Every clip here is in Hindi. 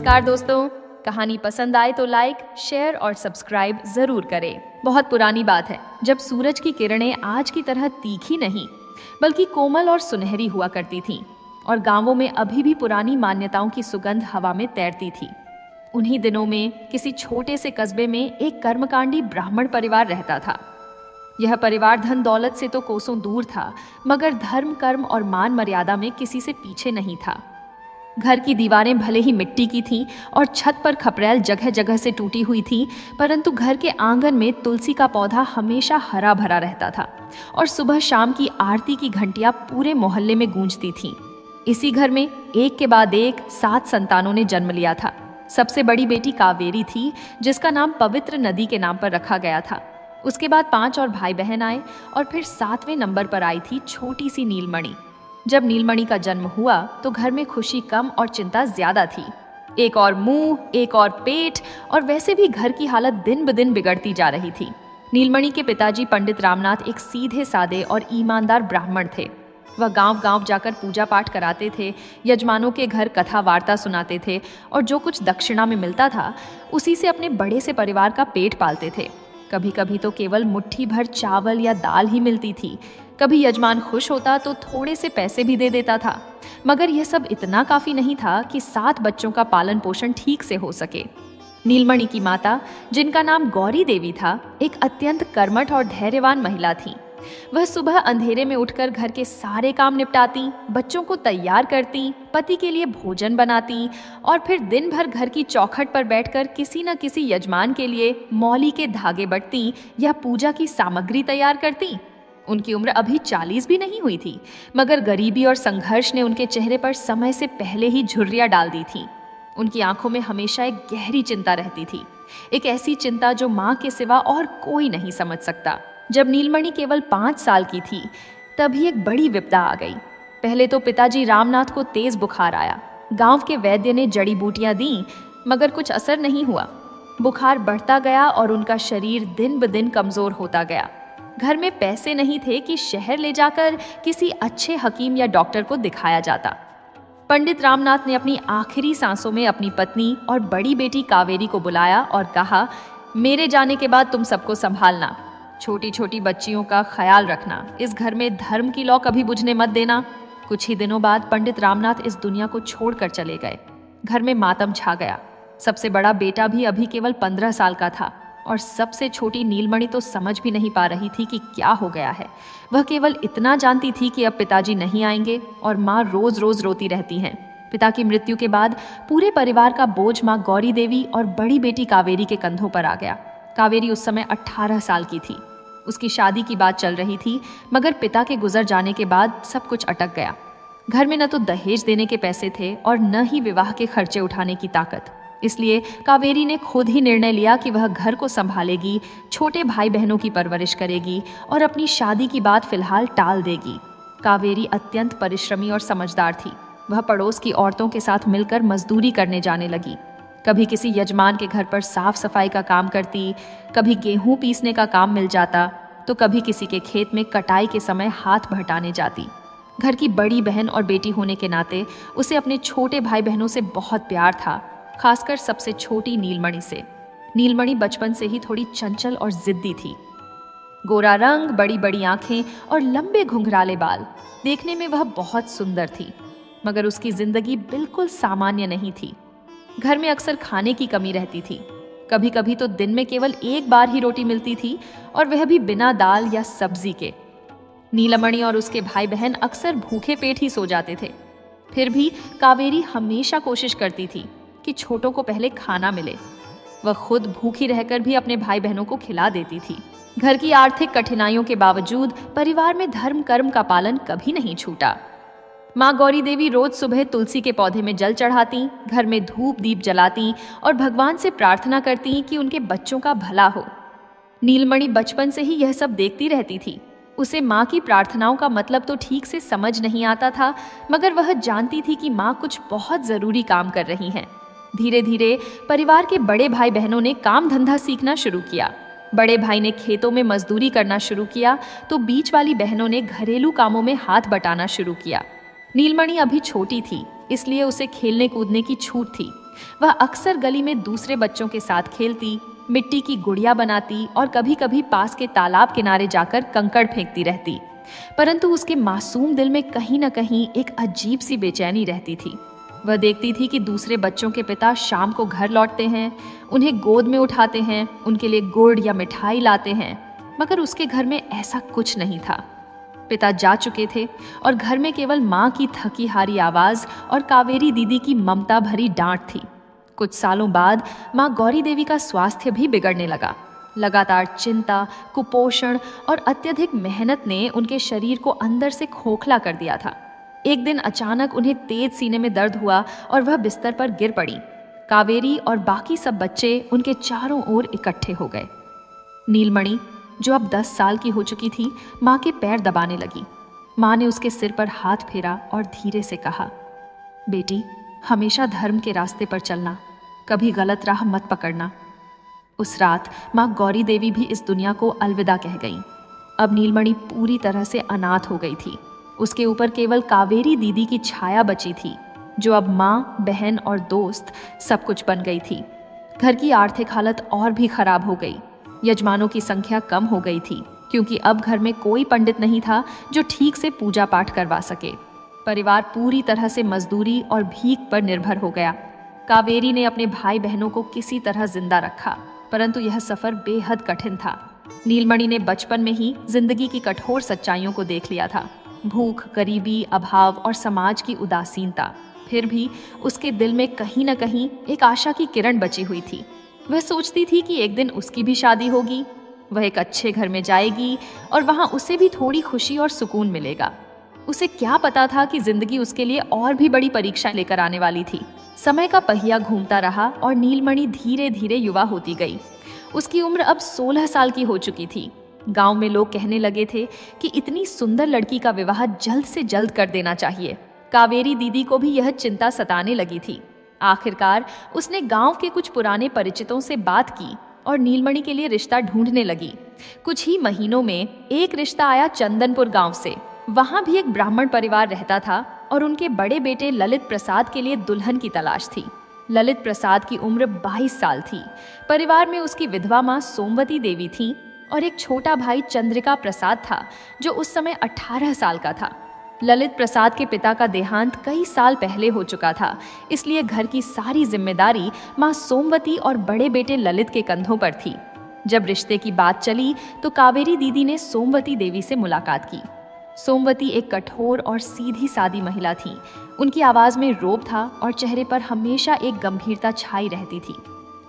नमस्कार दोस्तों, कहानी पसंद आए तो लाइक, शेयर और सब्सक्राइब जरूर करें। बहुत पुरानी बात है जब सूरज की किरणें आज की तरह तीखी नहीं बल्कि कोमल और सुनहरी हुआ करती थीं और गांवों में अभी भी पुरानी मान्यताओं की सुगंध हवा में तैरती थी। उन्हीं दिनों में किसी छोटे से कस्बे में एक कर्मकांडी ब्राह्मण परिवार रहता था। यह परिवार धन दौलत से तो कोसों दूर था, मगर धर्म, कर्म और मान मर्यादा में किसी से पीछे नहीं था। घर की दीवारें भले ही मिट्टी की थीं और छत पर खपरेल जगह जगह से टूटी हुई थी, परंतु घर के आंगन में तुलसी का पौधा हमेशा हरा भरा रहता था और सुबह शाम की आरती की घंटियां पूरे मोहल्ले में गूंजती थीं। इसी घर में एक के बाद एक 7 संतानों ने जन्म लिया था। सबसे बड़ी बेटी कावेरी थी, जिसका नाम पवित्र नदी के नाम पर रखा गया था। उसके बाद 5 और भाई बहन आए और फिर 7वें नंबर पर आई थी छोटी सी नीलमणि। जब नीलमणि का जन्म हुआ तो घर में खुशी कम और चिंता ज्यादा थी। एक और मुंह, एक और पेट, और वैसे भी घर की हालत दिन ब दिन बिगड़ती जा रही थी। नीलमणि के पिताजी पंडित रामनाथ एक सीधे सादे और ईमानदार ब्राह्मण थे। वह गांव-गांव जाकर पूजा पाठ कराते थे, यजमानों के घर कथा वार्ता सुनाते थे और जो कुछ दक्षिणा में मिलता था उसी से अपने बड़े से परिवार का पेट पालते थे। कभी कभी तो केवल मुट्ठी भर चावल या दाल ही मिलती थी। कभी यजमान खुश होता तो थोड़े से पैसे भी दे देता था, मगर यह सब इतना काफी नहीं था कि 7 बच्चों का पालन पोषण ठीक से हो सके। नीलमणि की माता, जिनका नाम गौरी देवी था, एक अत्यंत कर्मठ और धैर्यवान महिला थी। वह सुबह अंधेरे में उठकर घर के सारे काम निपटाती, बच्चों को तैयार करती, पति के लिए भोजन बनाती और फिर दिन भर घर की चौखट पर बैठकर किसी न किसी यजमान के लिए मौली के धागे बटती या पूजा की सामग्री तैयार करती। उनकी उम्र अभी 40 भी नहीं हुई थी, मगर गरीबी और संघर्ष ने उनके चेहरे पर समय से पहले ही झुर्रियां डाल दी थी। उनकी आंखों में हमेशा एक गहरी चिंता रहती थी, एक ऐसी चिंता जो माँ के सिवा और कोई नहीं समझ सकता। जब नीलमणि केवल 5 साल की थी, तभी एक बड़ी विपदा आ गई। पहले तो पिताजी रामनाथ को तेज बुखार आया। गांव के वैद्य ने जड़ी बूटियां दी, मगर कुछ असर नहीं हुआ। बुखार बढ़ता गया और उनका शरीर दिन ब दिन कमजोर होता गया। घर में पैसे नहीं थे कि शहर ले जाकर किसी अच्छे हकीम या डॉक्टर को दिखाया जाता। पंडित रामनाथ ने अपनी आखिरी सांसों में अपनी पत्नी और बड़ी बेटी कावेरी को बुलाया और कहा, मेरे जाने के बाद तुम सबको संभालना, छोटी छोटी बच्चियों का ख्याल रखना, इस घर में धर्म की लौ कभी बुझने मत देना। कुछ ही दिनों बाद पंडित रामनाथ इस दुनिया को छोड़कर चले गए। घर में मातम छा गया। सबसे बड़ा बेटा भी अभी केवल 15 साल का था और सबसे छोटी नीलमणि तो समझ भी नहीं पा रही थी कि क्या हो गया है। वह केवल इतना जानती थी कि अब पिताजी नहीं आएंगे और माँ रोज रोज रोती रहती हैं। पिता की मृत्यु के बाद पूरे परिवार का बोझ माँ गौरी देवी और बड़ी बेटी कावेरी के कंधों पर आ गया। कावेरी उस समय 18 साल की थी। उसकी शादी की बात चल रही थी, मगर पिता के गुजर जाने के बाद सब कुछ अटक गया। घर में न तो दहेज देने के पैसे थे और न ही विवाह के खर्चे उठाने की ताकत। इसलिए कावेरी ने खुद ही निर्णय लिया कि वह घर को संभालेगी, छोटे भाई बहनों की परवरिश करेगी और अपनी शादी की बात फिलहाल टाल देगी। कावेरी अत्यंत परिश्रमी और समझदार थी। वह पड़ोस की औरतों के साथ मिलकर मजदूरी करने जाने लगी। कभी किसी यजमान के घर पर साफ सफाई का काम करती, कभी गेहूं पीसने का काम मिल जाता, तो कभी किसी के खेत में कटाई के समय हाथ बहटाने जाती। घर की बड़ी बहन और बेटी होने के नाते उसे अपने छोटे भाई बहनों से बहुत प्यार था, खासकर सबसे छोटी नीलमणि से। नीलमणि बचपन से ही थोड़ी चंचल और जिद्दी थी। गोरा रंग, बड़ी बड़ी आंखें और लंबे घुंघराले बाल, देखने में वह बहुत सुंदर थी, मगर उसकी जिंदगी बिल्कुल सामान्य नहीं थी। घर में अक्सर खाने की कमी रहती थी। कभी कभी तो दिन में केवल एक बार ही रोटी मिलती थी और वह भी बिना दाल या सब्जी के। नीलमणि और उसके भाई बहन अक्सर भूखे पेट ही सो जाते थे। फिर भी कावेरी हमेशा कोशिश करती थी कि छोटों को पहले खाना मिले। वह खुद भूखी रहकर भी अपने भाई बहनों को खिला देती थी। घर की आर्थिक कठिनाइयों के बावजूद परिवार में धर्म कर्म का पालन कभी नहीं छूटा। माँ गौरी देवी रोज सुबह तुलसी के पौधे में जल चढ़ाती, घर में धूप दीप जलाती और भगवान से प्रार्थना करती कि उनके बच्चों का भला हो। नीलमणि बचपन से ही यह सब देखती रहती थी। उसे माँ की प्रार्थनाओं का मतलब तो ठीक से समझ नहीं आता था, मगर वह जानती थी कि माँ कुछ बहुत जरूरी काम कर रही हैं। धीरे धीरे परिवार के बड़े भाई बहनों ने काम धंधा सीखना शुरू किया। बड़े भाई ने खेतों में मजदूरी करना शुरू किया, तो बीच वाली बहनों ने घरेलू कामों में हाथ बटाना शुरू किया। नीलमणि अभी छोटी थी, इसलिए उसे खेलने कूदने की छूट थी, वह अक्सर गली में दूसरे बच्चों के साथ खेलती, मिट्टी की गुड़िया बनाती और कभी कभी पास के तालाब किनारे जाकर कंकड़ फेंकती रहती। परंतु उसके मासूम दिल में कहीं न कहीं एक अजीब सी बेचैनी रहती थी। वह देखती थी कि दूसरे बच्चों के पिता शाम को घर लौटते हैं, उन्हें गोद में उठाते हैं, उनके लिए गुड़ या मिठाई लाते हैं, मगर उसके घर में ऐसा कुछ नहीं था। पिता जा चुके थे और घर में केवल माँ की थकी हारी आवाज और कावेरी दीदी की ममता भरी डांट थी। कुछ सालों बाद माँ गौरी देवी का स्वास्थ्य भी बिगड़ने लगा। लगातार चिंता, कुपोषण और अत्यधिक मेहनत ने उनके शरीर को अंदर से खोखला कर दिया था। एक दिन अचानक उन्हें तेज सीने में दर्द हुआ और वह बिस्तर पर गिर पड़ी। कावेरी और बाकी सब बच्चे उनके चारों ओर इकट्ठे हो गए। नीलमणि, जो अब 10 साल की हो चुकी थी, माँ के पैर दबाने लगी। माँ ने उसके सिर पर हाथ फेरा और धीरे से कहा, बेटी, हमेशा धर्म के रास्ते पर चलना, कभी गलत राह मत पकड़ना। उस रात माँ गौरी देवी भी इस दुनिया को अलविदा कह गईं। अब नीलमणि पूरी तरह से अनाथ हो गई थी। उसके ऊपर केवल कावेरी दीदी की छाया बची थी, जो अब माँ, बहन और दोस्त सब कुछ बन गई थी। घर की आर्थिक हालत और भी खराब हो गई। यजमानों की संख्या कम हो गई थी, क्योंकि अब घर में कोई पंडित नहीं था जो ठीक से पूजा पाठ करवा सके। परिवार पूरी तरह से मजदूरी और भीख पर निर्भर हो गया। कावेरी ने अपने भाई बहनों को किसी तरह जिंदा रखा, परंतु यह सफर बेहद कठिन था। नीलमणि ने बचपन में ही जिंदगी की कठोर सच्चाइयों को देख लिया था। भूख, गरीबी, अभाव और समाज की उदासीनता। फिर भी उसके दिल में कहीं न कहीं एक आशा की किरण बची हुई थी। वह सोचती थी कि एक दिन उसकी भी शादी होगी, वह एक अच्छे घर में जाएगी और वहां उसे भी थोड़ी खुशी और सुकून मिलेगा। उसे क्या पता था कि जिंदगी उसके लिए और भी बड़ी परीक्षा लेकर आने वाली थी। समय का पहिया घूमता रहा और नीलमणि धीरे धीरे युवा होती गई। उसकी उम्र अब 16 साल की हो चुकी थी। गांव में लोग कहने लगे थे कि इतनी सुंदर लड़की का विवाह जल्द से जल्द कर देना चाहिए। कावेरी दीदी को भी यह चिंता सताने लगी थी। आखिरकार उसने गांव के कुछ पुराने परिचितों से बात की और नीलमणि के लिए रिश्ता ढूंढने लगी। कुछ ही महीनों में एक रिश्ता आया चंदनपुर गांव से। वहां भी एक ब्राह्मण परिवार रहता था और उनके बड़े बेटे ललित प्रसाद के लिए दुल्हन की तलाश थी। ललित प्रसाद की उम्र 22 साल थी। परिवार में उसकी विधवा माँ सोमवती देवी थी और एक छोटा भाई चंद्रिका प्रसाद था, जो उस समय 18 साल का था। ललित प्रसाद के पिता का देहांत कई साल पहले हो चुका था, इसलिए घर की सारी जिम्मेदारी माँ सोमवती और बड़े बेटे ललित के कंधों पर थी। जब रिश्ते की बात चली तो कावेरी दीदी ने सोमवती देवी से मुलाकात की। सोमवती एक कठोर और सीधी सादी महिला थी। उनकी आवाज में रोब था और चेहरे पर हमेशा एक गंभीरता छाई रहती थी।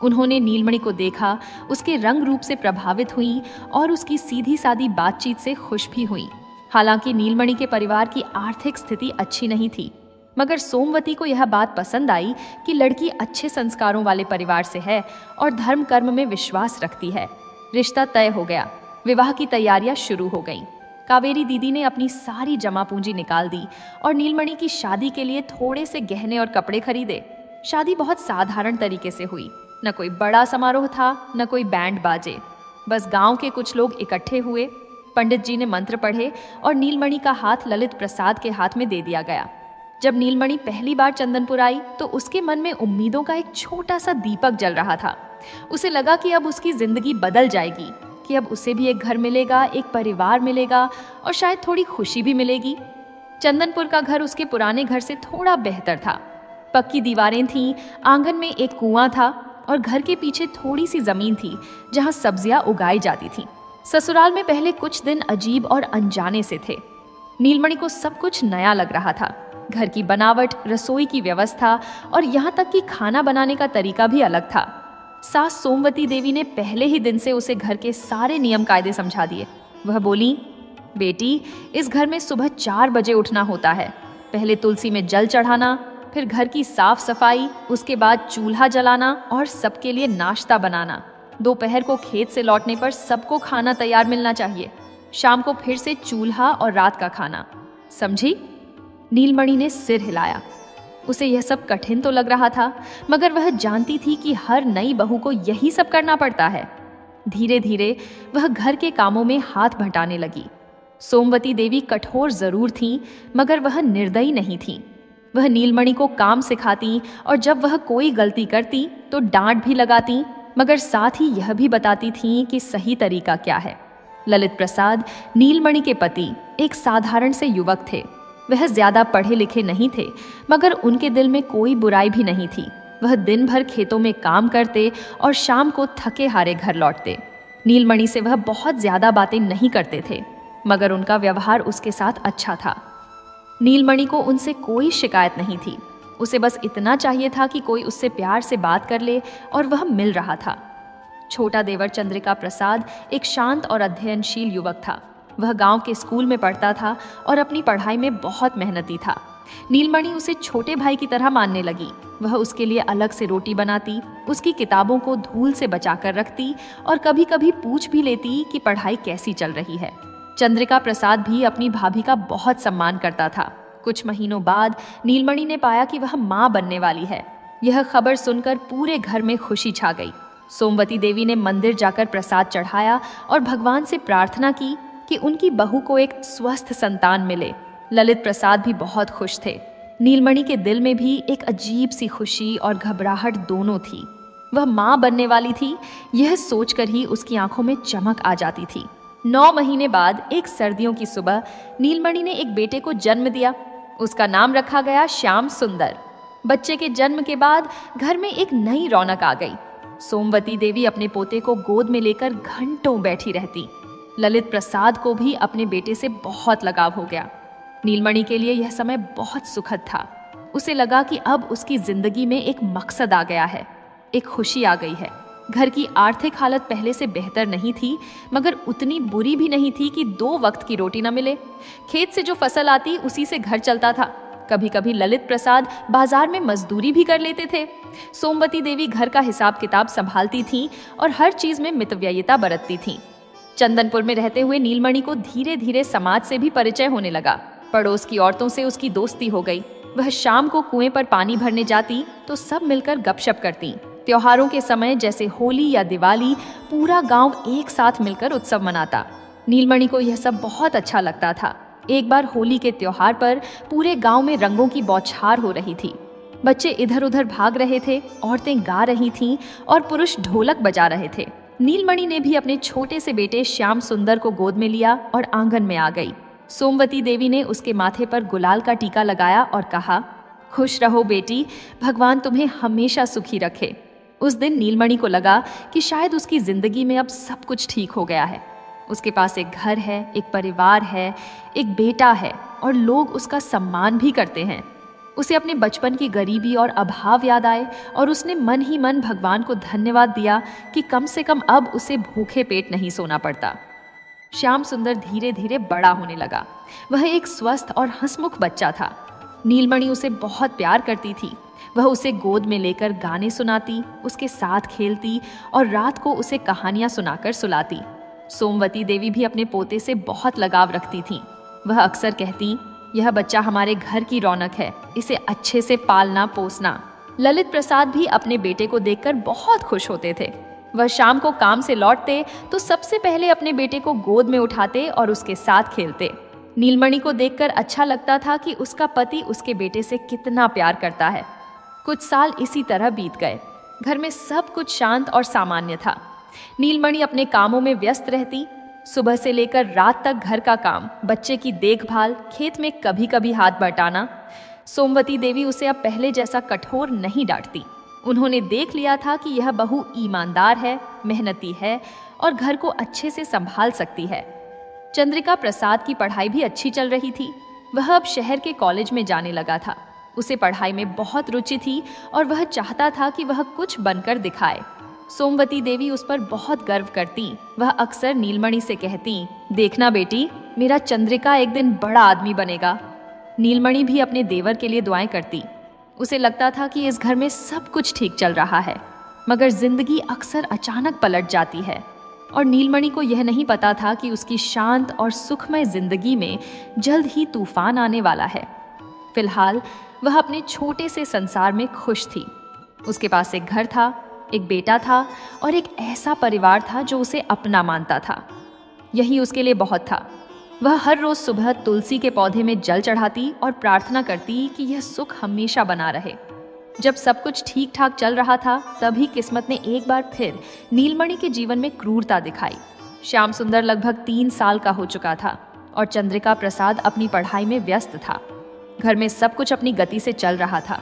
उन्होंने नीलमणि को देखा, उसके रंग रूप से प्रभावित हुई और उसकी सीधी सादी बातचीत से खुश भी हुई। हालांकि नीलमणि के परिवार की आर्थिक स्थिति अच्छी नहीं थी, मगर सोमवती को यह बात पसंद आई कि लड़की अच्छे संस्कारों वाले परिवार से है और धर्म कर्म में विश्वास रखती है। रिश्ता तय हो गया। विवाह की तैयारियां शुरू हो गईं। कावेरी दीदी ने अपनी सारी जमा पूंजी निकाल दी और नीलमणि की शादी के लिए थोड़े से गहने और कपड़े खरीदे। शादी बहुत साधारण तरीके से हुई। न कोई बड़ा समारोह था, न कोई बैंड बाजे। बस गांव के कुछ लोग इकट्ठे हुए। पंडित जी ने मंत्र पढ़े और नीलमणि का हाथ ललित प्रसाद के हाथ में दे दिया गया। जब नीलमणि पहली बार चंदनपुर आई तो उसके मन में उम्मीदों का एक छोटा सा दीपक जल रहा था। उसे लगा कि अब उसकी जिंदगी बदल जाएगी, कि अब उसे भी एक घर मिलेगा, एक परिवार मिलेगा और शायद थोड़ी खुशी भी मिलेगी। चंदनपुर का घर उसके पुराने घर से थोड़ा बेहतर था। पक्की दीवारें थीं, आंगन में एक कुआं था और घर के पीछे थोड़ी सी जमीन थी जहां सब्जियां उगाई जाती थीं। ससुराल में पहले कुछ दिन अजीब और अनजाने से थे। नीलमणि को सब कुछ नया लग रहा था। घर की बनावट, रसोई की व्यवस्था और यहाँ तक कि खाना बनाने का तरीका भी अलग था। सास सोमवती देवी ने पहले ही दिन से उसे घर के सारे नियम कायदे समझा दिए। वह बोली, बेटी, इस घर में सुबह 4 बजे उठना होता है। पहले तुलसी में जल चढ़ाना, फिर घर की साफ सफाई, उसके बाद चूल्हा जलाना और सबके लिए नाश्ता बनाना। दोपहर को खेत से लौटने पर सबको खाना तैयार मिलना चाहिए। शाम को फिर से चूल्हा और रात का खाना। समझी? नीलमणि ने सिर हिलाया। उसे यह सब कठिन तो लग रहा था, मगर वह जानती थी कि हर नई बहू को यही सब करना पड़ता है। धीरे धीरे वह घर के कामों में हाथ बंटाने लगी। सोमवती देवी कठोर जरूर थीं, मगर वह निर्दयी नहीं थीं। वह नीलमणि को काम सिखाती और जब वह कोई गलती करती तो डांट भी लगाती, मगर साथ ही यह भी बताती थीं कि सही तरीका क्या है। ललित प्रसाद नीलमणि के पति एक साधारण से युवक थे। वह ज्यादा पढ़े लिखे नहीं थे, मगर उनके दिल में कोई बुराई भी नहीं थी। वह दिन भर खेतों में काम करते और शाम को थके हारे घर लौटते। नीलमणि से वह बहुत ज्यादा बातें नहीं करते थे, मगर उनका व्यवहार उसके साथ अच्छा था। नीलमणि को उनसे कोई शिकायत नहीं थी। उसे बस इतना चाहिए था कि कोई उससे प्यार से बात कर ले, और वह मिल रहा था। छोटा देवर चंद्रिका प्रसाद एक शांत और अध्ययनशील युवक था। वह गांव के स्कूल में पढ़ता था और अपनी पढ़ाई में बहुत मेहनती था। नीलमणि उसे छोटे भाई की तरह मानने लगी। वह उसके लिए अलग से रोटी बनाती, उसकी किताबों को धूल से बचाकर रखती और कभी कभी पूछ भी लेती कि पढ़ाई कैसी चल रही है। चंद्रिका प्रसाद भी अपनी भाभी का बहुत सम्मान करता था। कुछ महीनों बाद नीलमणि ने पाया कि वह मां बनने वाली है। यह खबर सुनकर पूरे घर में खुशी छा गई। सोमवती देवी ने मंदिर जाकर प्रसाद चढ़ाया और भगवान से प्रार्थना की कि उनकी बहू को एक स्वस्थ संतान मिले। ललित प्रसाद भी बहुत खुश थे। नीलमणि के दिल में भी एक अजीब सी खुशी और घबराहट दोनों थी। वह मां बनने वाली थी, यह सोचकर ही उसकी आंखों में चमक आ जाती थी। 9 महीने बाद एक सर्दियों की सुबह नीलमणि ने एक बेटे को जन्म दिया। उसका नाम रखा गया श्याम सुंदर। बच्चे के जन्म के बाद घर में एक नई रौनक आ गई। सोमवती देवी अपने पोते को गोद में लेकर घंटों बैठी रहती। ललित प्रसाद को भी अपने बेटे से बहुत लगाव हो गया। नीलमणि के लिए यह समय बहुत सुखद था। उसे लगा कि अब उसकी जिंदगी में एक मकसद आ गया है, एक खुशी आ गई है। घर की आर्थिक हालत पहले से बेहतर नहीं थी, मगर उतनी बुरी भी नहीं थी कि 2 वक्त की रोटी न मिले। खेत से जो फसल आती उसी से घर चलता था। कभी कभी ललित प्रसाद बाजार में मजदूरी भी कर लेते थे। सोमवती देवी घर का हिसाब किताब संभालती थीं और हर चीज में मितव्ययिता बरतती थीं। चंदनपुर में रहते हुए नीलमणि को धीरे धीरे समाज से भी परिचय होने लगा। पड़ोस की औरतों से उसकी दोस्ती हो गई। वह शाम को कुएं पर पानी भरने जाती तो सब मिलकर गपशप करती। त्योहारों के समय जैसे होली या दिवाली पूरा गांव एक साथ मिलकर उत्सव मनाता। नीलमणि को यह सब बहुत अच्छा लगता था। एक बार होली के त्योहार पर पूरे गांव में रंगों की बौछार हो रही थी। बच्चे इधर उधर भाग रहे थे, औरतें गा रही थीं और पुरुष ढोलक बजा रहे थे। नीलमणि ने भी अपने छोटे से बेटे श्याम सुंदर को गोद में लिया और आंगन में आ गई। सोमवती देवी ने उसके माथे पर गुलाल का टीका लगाया और कहा, खुश रहो बेटी, भगवान तुम्हें हमेशा सुखी रखे। उस दिन नीलमणि को लगा कि शायद उसकी जिंदगी में अब सब कुछ ठीक हो गया है। उसके पास एक घर है, एक परिवार है, एक बेटा है और लोग उसका सम्मान भी करते हैं। उसे अपने बचपन की गरीबी और अभाव याद आए और उसने मन ही मन भगवान को धन्यवाद दिया कि कम से कम अब उसे भूखे पेट नहीं सोना पड़ता। श्याम सुंदर धीरे धीरे बड़ा होने लगा। वह एक स्वस्थ और हंसमुख बच्चा था। नीलमणि उसे बहुत प्यार करती थी। वह उसे गोद में लेकर गाने सुनाती, उसके साथ खेलती और रात को उसे कहानियां सुनाकर सुलाती। सोमवती देवी भी अपने पोते से बहुत लगाव रखती थीं। वह अक्सर कहती, यह बच्चा हमारे घर की रौनक है, इसे अच्छे से पालना पोसना। ललित प्रसाद भी अपने बेटे को देखकर बहुत खुश होते थे। वह शाम को काम से लौटते तो सबसे पहले अपने बेटे को गोद में उठाते और उसके साथ खेलते। नीलमणि को देखकर अच्छा लगता था कि उसका पति उसके बेटे से कितना प्यार करता है। कुछ साल इसी तरह बीत गए। घर में सब कुछ शांत और सामान्य था। नीलमणि अपने कामों में व्यस्त रहती। सुबह से लेकर रात तक घर का काम, बच्चे की देखभाल, खेत में कभी कभी हाथ बटाना। सोमवती देवी उसे अब पहले जैसा कठोर नहीं डांटती। उन्होंने देख लिया था कि यह बहू ईमानदार है, मेहनती है और घर को अच्छे से संभाल सकती है। चंद्रिका प्रसाद की पढ़ाई भी अच्छी चल रही थी। वह अब शहर के कॉलेज में जाने लगा था। उसे पढ़ाई में बहुत रुचि थी और वह चाहता था कि वह कुछ बनकर दिखाए। सोमवती देवी उस पर बहुत गर्व करती। वह अक्सर नीलमणि से कहती, देखना बेटी, मेरा चंद्रिका एक दिन बड़ा आदमी बनेगा। नीलमणि भी अपने देवर के लिए दुआएं करती। उसे लगता था कि इस घर में सब कुछ ठीक चल रहा है, मगर जिंदगी अक्सर अचानक पलट जाती है और नीलमणि को यह नहीं पता था कि उसकी शांत और सुखमय जिंदगी में जल्द ही तूफान आने वाला है। फिलहाल वह अपने छोटे से संसार में खुश थी। उसके पास एक घर था, एक बेटा था और एक ऐसा परिवार था जो उसे अपना मानता था। यही उसके लिए बहुत था। वह हर रोज सुबह तुलसी के पौधे में जल चढ़ाती और प्रार्थना करती कि यह सुख हमेशा बना रहे। जब सब कुछ ठीक ठाक चल रहा था, तभी किस्मत ने एक बार फिर नीलमणि के जीवन में क्रूरता दिखाई। श्याम सुंदर लगभग 3 साल का हो चुका था और चंद्रिका प्रसाद अपनी पढ़ाई में व्यस्त था। घर में सब कुछ अपनी गति से चल रहा था,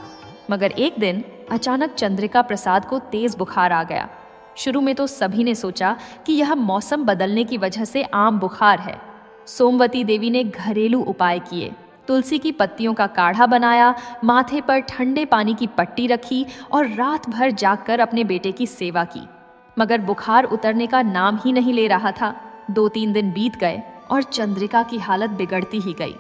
मगर एक दिन अचानक चंद्रिका प्रसाद को तेज बुखार आ गया। शुरू में तो सभी ने सोचा कि यह मौसम बदलने की वजह से आम बुखार है। सोमवती देवी ने घरेलू उपाय किए, तुलसी की पत्तियों का काढ़ा बनाया, माथे पर ठंडे पानी की पट्टी रखी और रात भर जागकर अपने बेटे की सेवा की। मगर बुखार उतरने का नाम ही नहीं ले रहा था। 2-3 दिन बीत गए और चंद्रिका की हालत बिगड़ती ही गई।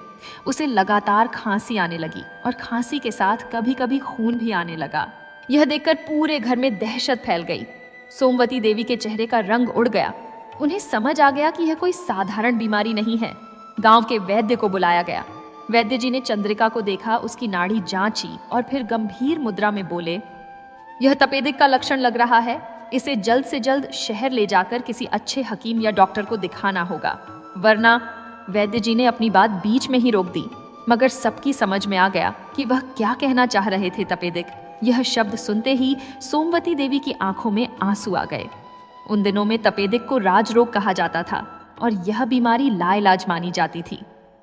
उसे लगातार खांसी आने लगी और खांसी के साथ कभी कभी खून भी आने लगा। यह देखकर पूरे घर में दहशत फैल गई। सोमवती देवी के चेहरे का रंग उड़ गया। उन्हें समझ आ गया कि यह कोई साधारण बीमारी नहीं है। गांव के वैद्य को बुलाया गया। वैद्य जी ने चंद्रिका को देखा, उसकी नाड़ी जांची और फिर गंभीर मुद्रा में बोले, यह तपेदिक का लक्षण लग रहा है। इसे जल्द से जल्द शहर ले जाकर किसी अच्छे हकीम या डॉक्टर को दिखाना होगा, वरना। वैद्य जी ने अपनी बात बीच में ही रोक दी, मगर सबकी समझ में आ गया कि वह क्या कहना चाह रहे थे। तपेदिक, यह शब्द सुनते ही सोमवती देवी की आंखों में आंसू आ गए। उन दिनों में तपेदिक को राजरोग कहा जाता था और यह बीमारी लाइलाज मानी जाती थी।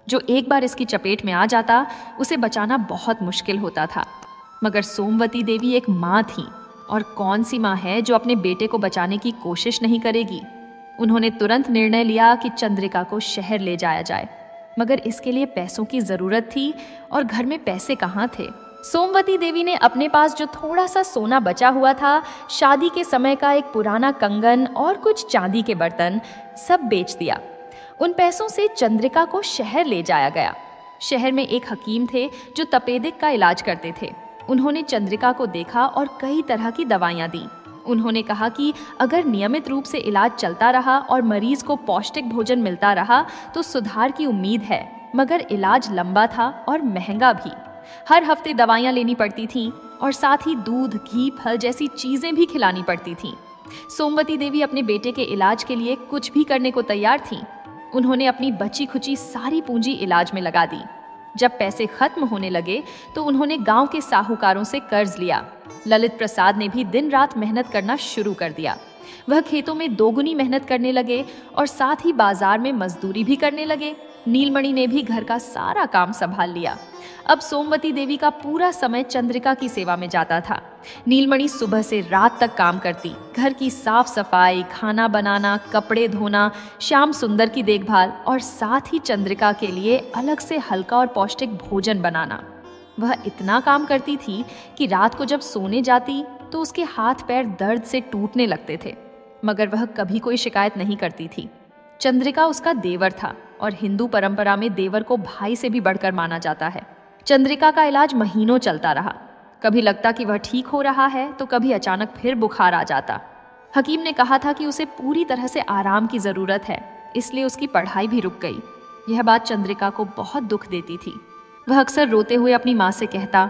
जो एक बार इसकी चपेट में आ जाता, उसे बचाना बहुत मुश्किल होता था। मगर सोमवती देवी एक माँ थी, और कौन सी माँ है जो अपने बेटे को बचाने की कोशिश नहीं करेगी। उन्होंने तुरंत निर्णय लिया कि चंद्रिका को शहर ले जाया जाए, मगर इसके लिए पैसों की जरूरत थी और घर में पैसे कहाँ थे। सोमवती देवी ने अपने पास जो थोड़ा सा सोना बचा हुआ था, शादी के समय का एक पुराना कंगन और कुछ चांदी के बर्तन, सब बेच दिया। उन पैसों से चंद्रिका को शहर ले जाया गया। शहर में एक हकीम थे जो तपेदिक का इलाज करते थे। उन्होंने चंद्रिका को देखा और कई तरह की दवाइयाँ दी। उन्होंने कहा कि अगर नियमित रूप से इलाज चलता रहा और मरीज को पौष्टिक भोजन मिलता रहा तो सुधार की उम्मीद है, मगर इलाज लंबा था और महंगा भी। हर हफ्ते दवाइयाँ लेनी पड़ती थीं और साथ ही दूध, घी, फल जैसी चीजें भी खिलानी पड़ती थीं। सोमवती देवी अपने बेटे के इलाज के लिए कुछ भी करने को तैयार थीं। उन्होंने अपनी बची खुची सारी पूंजी इलाज में लगा दी। जब पैसे खत्म होने लगे तो उन्होंने गांव के साहूकारों से कर्ज लिया। ललित प्रसाद ने भी दिन रात मेहनत करना शुरू कर दिया। वह खेतों में दोगुनी मेहनत करने लगे और साथ ही बाजार में मजदूरी भी करने लगे। नीलमणि ने भी घर का सारा काम संभाल लिया। अब सोमवती देवी का पूरा समय चंद्रिका की सेवा में जाता था। नीलमणि सुबह से रात तक काम करती, घर की साफ सफाई, खाना बनाना, कपड़े धोना, श्याम सुंदर की देखभाल और साथ ही चंद्रिका के लिए अलग से हल्का और पौष्टिक भोजन बनाना। वह इतना काम करती थी कि रात को जब सोने जाती तो उसके हाथ पैर दर्द से टूटने लगते थे, मगर वह कभी कोई शिकायत नहीं करती थी। चंद्रिका उसका देवर था और हिंदू परंपरा में देवर को भाई से भी बढ़कर माना जाता है। चंद्रिका का इलाज महीनों चलता रहा। कभी लगता कि वह ठीक हो रहा है तो कभी अचानक फिर बुखार आ जाता। हकीम ने कहा था कि उसे पूरी तरह से आराम की जरूरत है, इसलिए उसकी पढ़ाई भी रुक गई। यह बात चंद्रिका को बहुत दुख देती थी। वह अक्सर रोते हुए अपनी माँ से कहता,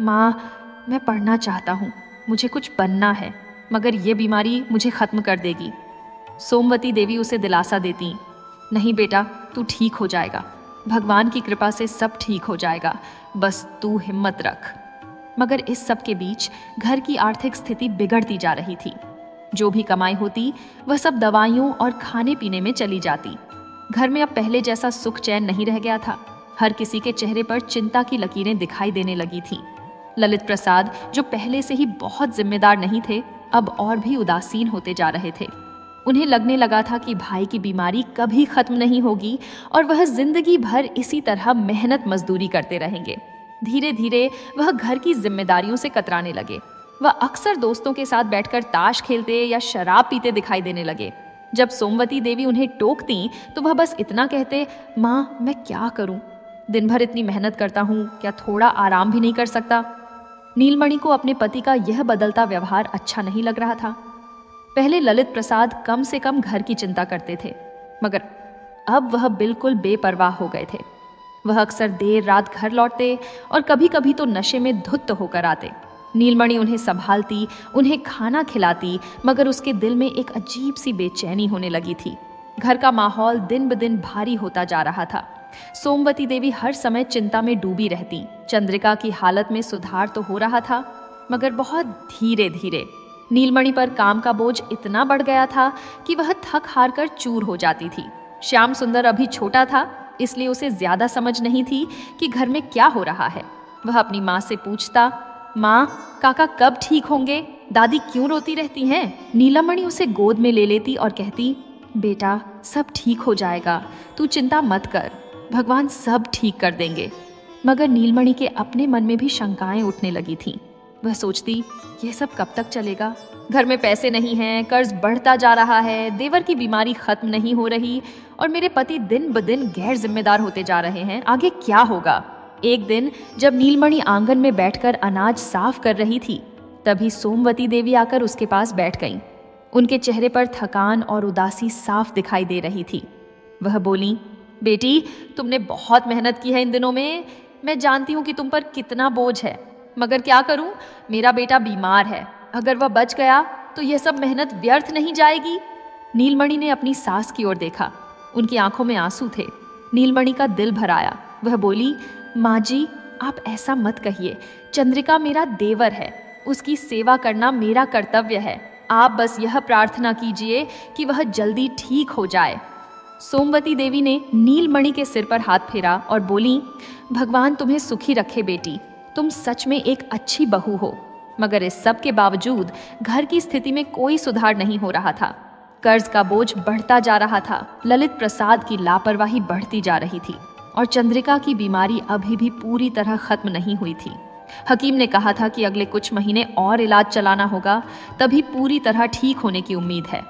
माँ, मैं पढ़ना चाहता हूँ, मुझे कुछ बनना है, मगर ये बीमारी मुझे खत्म कर देगी। सोमवती देवी उसे दिलासा देती, नहीं बेटा, तू ठीक हो जाएगा, भगवान की कृपा से सब ठीक हो जाएगा, बस तू हिम्मत रख। मगर इस सब के बीच घर की आर्थिक स्थिति बिगड़ती जा रही थी। जो भी कमाई होती वह सब दवाइयों और खाने पीने में चली जाती। घर में अब पहले जैसा सुख चैन नहीं रह गया था। हर किसी के चेहरे पर चिंता की लकीरें दिखाई देने लगी थीं। ललित प्रसाद, जो पहले से ही बहुत जिम्मेदार नहीं थे, अब और भी उदासीन होते जा रहे थे। उन्हें लगने लगा था कि भाई की बीमारी कभी खत्म नहीं होगी और वह जिंदगी भर इसी तरह मेहनत मजदूरी करते रहेंगे। धीरे धीरे वह घर की जिम्मेदारियों से कतराने लगे। वह अक्सर दोस्तों के साथ बैठकर ताश खेलते या शराब पीते दिखाई देने लगे। जब सोमवती देवी उन्हें टोकती तो वह बस इतना कहते, माँ, मैं क्या करूं? दिन भर इतनी मेहनत करता हूं, क्या थोड़ा आराम भी नहीं कर सकता? नीलमणि को अपने पति का यह बदलता व्यवहार अच्छा नहीं लग रहा था। पहले ललित प्रसाद कम से कम घर की चिंता करते थे, मगर अब वह बिल्कुल बेपरवाह हो गए थे। वह अक्सर देर रात घर लौटते और कभी कभी तो नशे में धुत होकर आते। नीलमणि उन्हें संभालती, उन्हें खाना खिलाती, मगर उसके दिल में एक अजीब सी बेचैनी होने लगी थी। घर का माहौल दिन ब दिन भारी होता जा रहा था। सोमवती देवी हर समय चिंता में डूबी रहती। चंद्रिका की हालत में सुधार तो हो रहा था, मगर बहुत धीरे धीरे। नीलमणि पर काम का बोझ इतना बढ़ गया था कि वह थक हार कर चूर हो जाती थी। श्याम सुंदर अभी छोटा था, इसलिए उसे ज्यादा समझ नहीं थी कि घर में क्या हो रहा है। वह अपनी माँ से पूछता, माँ, काका कब ठीक होंगे? दादी क्यों रोती रहती हैं? नीलमणि उसे गोद में ले लेती और कहती, बेटा सब ठीक हो जाएगा, तू चिंता मत कर, भगवान सब ठीक कर देंगे। मगर नीलमणि के अपने मन में भी शंकाएं उठने लगी थीं। वह सोचती, यह सब कब तक चलेगा? घर में पैसे नहीं हैं, कर्ज बढ़ता जा रहा है, देवर की बीमारी खत्म नहीं हो रही और मेरे पति दिन ब दिन गैर जिम्मेदार होते जा रहे हैं। आगे क्या होगा? एक दिन जब नीलमणि आंगन में बैठकर अनाज साफ कर रही थी, तभी सोमवती देवी आकर उसके पास बैठ गईं। उनके चेहरे पर थकान और उदासी साफ दिखाई दे रही थी। वह बोली, बेटी, तुमने बहुत मेहनत की है इन दिनों में। मैं जानती हूँ कि तुम पर कितना बोझ है, मगर क्या करूं, मेरा बेटा बीमार है। अगर वह बच गया तो यह सब मेहनत व्यर्थ नहीं जाएगी। नीलमणि ने अपनी सास की ओर देखा। उनकी आंखों में आंसू थे। नीलमणि का दिल भर आया। वह बोली, माँ जी, आप ऐसा मत कहिए। चंद्रिका मेरा देवर है, उसकी सेवा करना मेरा कर्तव्य है। आप बस यह प्रार्थना कीजिए कि वह जल्दी ठीक हो जाए। सोमवती देवी ने नीलमणि के सिर पर हाथ फेरा और बोली, भगवान तुम्हें सुखी रखे बेटी, तुम सच में एक अच्छी बहू हो। मगर इस सब के बावजूद घर की स्थिति में कोई सुधार नहीं हो रहा था। कर्ज का बोझ बढ़ता जा रहा था, ललित प्रसाद की लापरवाही बढ़ती जा रही थी और चंद्रिका की बीमारी अभी भी पूरी तरह खत्म नहीं हुई थी। हकीम ने कहा था कि अगले कुछ महीने और इलाज चलाना होगा, तभी पूरी तरह ठीक होने की उम्मीद है।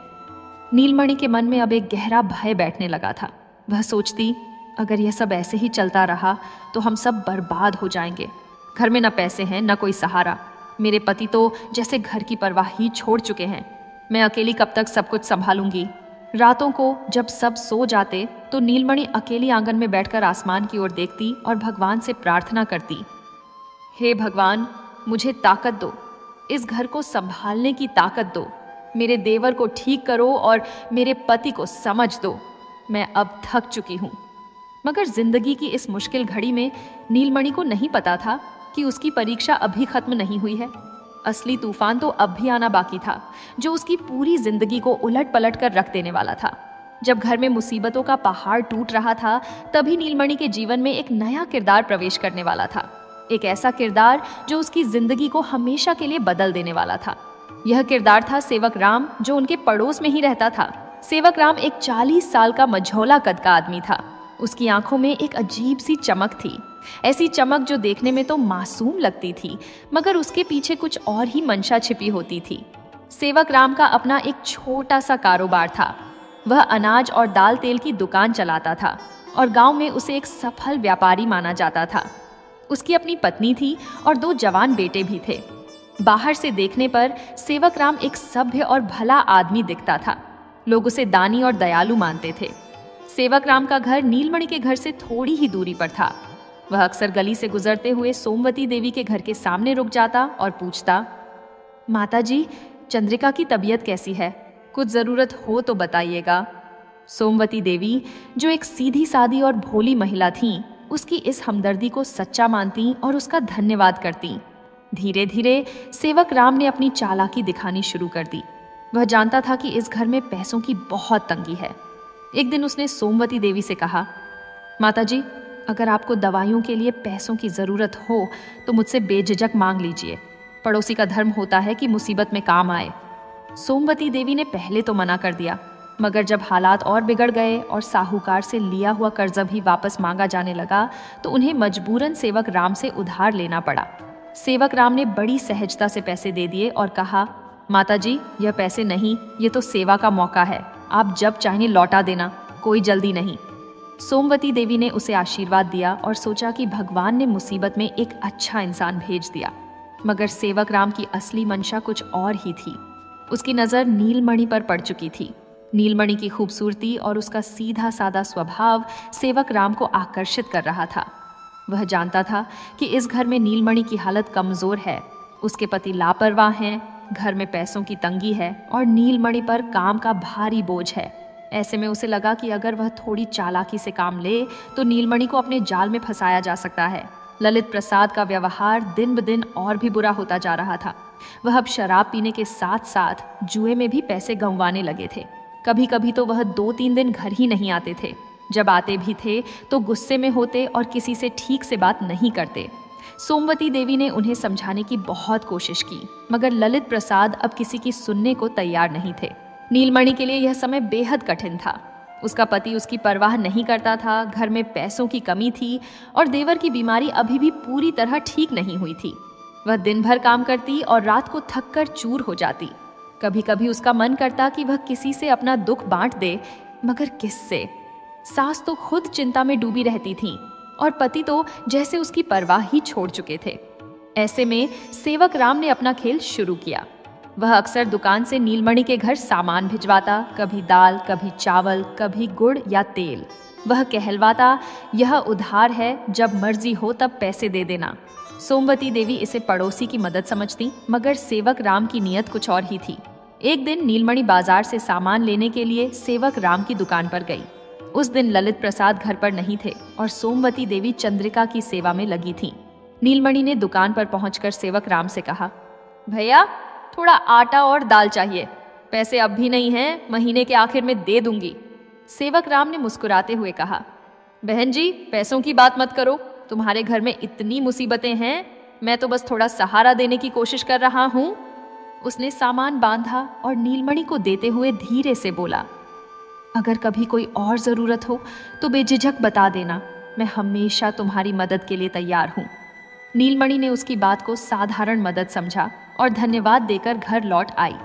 नीलमणि के मन में अब एक गहरा भय बैठने लगा था। वह सोचती, अगर यह सब ऐसे ही चलता रहा तो हम सब बर्बाद हो जाएंगे। घर में न पैसे हैं, न कोई सहारा। मेरे पति तो जैसे घर की परवाह ही छोड़ चुके हैं। मैं अकेली कब तक सब कुछ संभालूंगी? रातों को जब सब सो जाते तो नीलमणि अकेली आंगन में बैठकर आसमान की ओर देखती और भगवान से प्रार्थना करती, हे भगवान, मुझे ताकत दो, इस घर को संभालने की ताकत दो। मेरे देवर को ठीक करो और मेरे पति को समझ दो। मैं अब थक चुकी हूँ। मगर जिंदगी की इस मुश्किल घड़ी में नीलमणि को नहीं पता था कि उसकी परीक्षा अभी खत्म नहीं हुई है। असली तूफान तो अब भी आना बाकी था, जो उसकी पूरी जिंदगी को उलट पलट कर रख देने वाला था। जब घर में मुसीबतों का पहाड़ टूट रहा था, तभी नीलमणि के जीवन में एक नया किरदार प्रवेश करने वाला था। एक ऐसा किरदार जो उसकी जिंदगी को हमेशा के लिए बदल देने वाला था। यह किरदार था सेवक राम, जो उनके पड़ोस में ही रहता था। सेवक राम एक 40 साल का मझोला कद का आदमी था। उसकी आंखों में एक अजीब सी चमक थी, ऐसी चमक जो देखने में तो मासूम लगती थी, मगर उसके पीछे कुछ और ही मंशा छिपी होती थी। सेवक राम का अपना एक छोटा सा कारोबार था। वह अनाज और दाल तेल की दुकान चलाता था और गांव में उसे एक सफल व्यापारी माना जाता था। उसकी अपनी पत्नी थी और 2 जवान बेटे भी थे। बाहर से देखने पर सेवक राम एक सभ्य और भला आदमी दिखता था। लोग उसे दानी और दयालु मानते थे। सेवक राम का घर नीलमणि के घर से थोड़ी ही दूरी पर था। वह अक्सर गली से गुजरते हुए सोमवती देवी के घर के सामने रुक जाता और पूछता, माताजी, चंद्रिका की तबीयत कैसी है? कुछ जरूरत हो तो बताइएगा। सोमवती देवी, जो एक सीधी सादी और भोली महिला थीं, उसकी इस हमदर्दी को सच्चा मानती और उसका धन्यवाद करती। धीरे धीरे सेवक राम ने अपनी चालाकी दिखानी शुरू कर दी। वह जानता था कि इस घर में पैसों की बहुत तंगी है। एक दिन उसने सोमवती देवी से कहा, माताजी, अगर आपको दवाइयों के लिए पैसों की जरूरत हो तो मुझसे बेझिझक मांग लीजिए। पड़ोसी का धर्म होता है कि मुसीबत में काम आए। सोमवती देवी ने पहले तो मना कर दिया, मगर जब हालात और बिगड़ गए और साहूकार से लिया हुआ कर्जा भी वापस मांगा जाने लगा तो उन्हें मजबूरन सेवक राम से उधार लेना पड़ा। सेवक राम ने बड़ी सहजता से पैसे दे दिए और कहा, माताजी, यह पैसे नहीं, ये तो सेवा का मौका है। आप जब चाहें लौटा देना, कोई जल्दी नहीं। सोमवती देवी ने उसे आशीर्वाद दिया और सोचा कि भगवान ने मुसीबत में एक अच्छा इंसान भेज दिया। मगर सेवक राम की असली मंशा कुछ और ही थी। उसकी नज़र नीलमणि पर पड़ चुकी थी। नीलमणि की खूबसूरती और उसका सीधा सादा स्वभाव सेवक राम को आकर्षित कर रहा था। वह जानता था कि इस घर में नीलमणि की हालत कमज़ोर है, उसके पति लापरवाह हैं, घर में पैसों की तंगी है और नीलमणि पर काम का भारी बोझ है। ऐसे में उसे लगा कि अगर वह थोड़ी चालाकी से काम ले तो नीलमणि को अपने जाल में फंसाया जा सकता है। ललित प्रसाद का व्यवहार दिन ब दिन और भी बुरा होता जा रहा था। वह अब शराब पीने के साथ साथ जुए में भी पैसे गंवाने लगे थे। कभी कभी तो वह 2-3 दिन घर ही नहीं आते थे। जब आते भी थे तो गुस्से में होते और किसी से ठीक से बात नहीं करते। सोमवती देवी ने उन्हें समझाने की बहुत कोशिश की, मगर ललित प्रसाद अब किसी की सुनने को तैयार नहीं थे। नीलमणि के लिए यह समय बेहद कठिन था। उसका पति उसकी परवाह नहीं करता था, घर में पैसों की कमी थी और देवर की बीमारी अभी भी पूरी तरह ठीक नहीं हुई थी। वह दिन भर काम करती और रात को थक कर चूर हो जाती। कभी कभी उसका मन करता कि वह किसी से अपना दुख बांट दे, मगर किससे? सास तो खुद चिंता में डूबी रहती थीं और पति तो जैसे उसकी परवाह ही छोड़ चुके थे। ऐसे में सेवक राम ने अपना खेल शुरू किया। वह अक्सर दुकान से नीलमणि के घर सामान भिजवाता, कभी दाल, कभी चावल, कभी गुड़ या तेल। वह कहलवाता, यह उधार है, जब मर्जी हो तब पैसे दे देना। सोमवती देवी इसे पड़ोसी की मदद समझती, मगर सेवक राम की नीयत कुछ और ही थी। एक दिन नीलमणि बाजार से सामान लेने के लिए सेवक राम की दुकान पर गई। उस दिन ललित प्रसाद घर पर नहीं थे और सोमवती देवी चंद्रिका की सेवा में लगी थीं। नीलमणि ने दुकान पर पहुंचकर सेवक राम से कहा, भैया थोड़ा आटा और दाल चाहिए, पैसे अब भी नहीं हैं, महीने के आखिर में दे दूंगी। सेवक राम ने मुस्कुराते हुए कहा, बहन जी पैसों की बात मत करो, तुम्हारे घर में इतनी मुसीबतें हैं, मैं तो बस थोड़ा सहारा देने की कोशिश कर रहा हूँ। उसने सामान बांधा और नीलमणि को देते हुए धीरे से बोला, अगर कभी कोई और जरूरत हो तो बेझिझक बता देना, मैं हमेशा तुम्हारी मदद के लिए तैयार हूँ। नीलमणि ने उसकी बात को साधारण मदद समझा और धन्यवाद देकर घर लौट आई,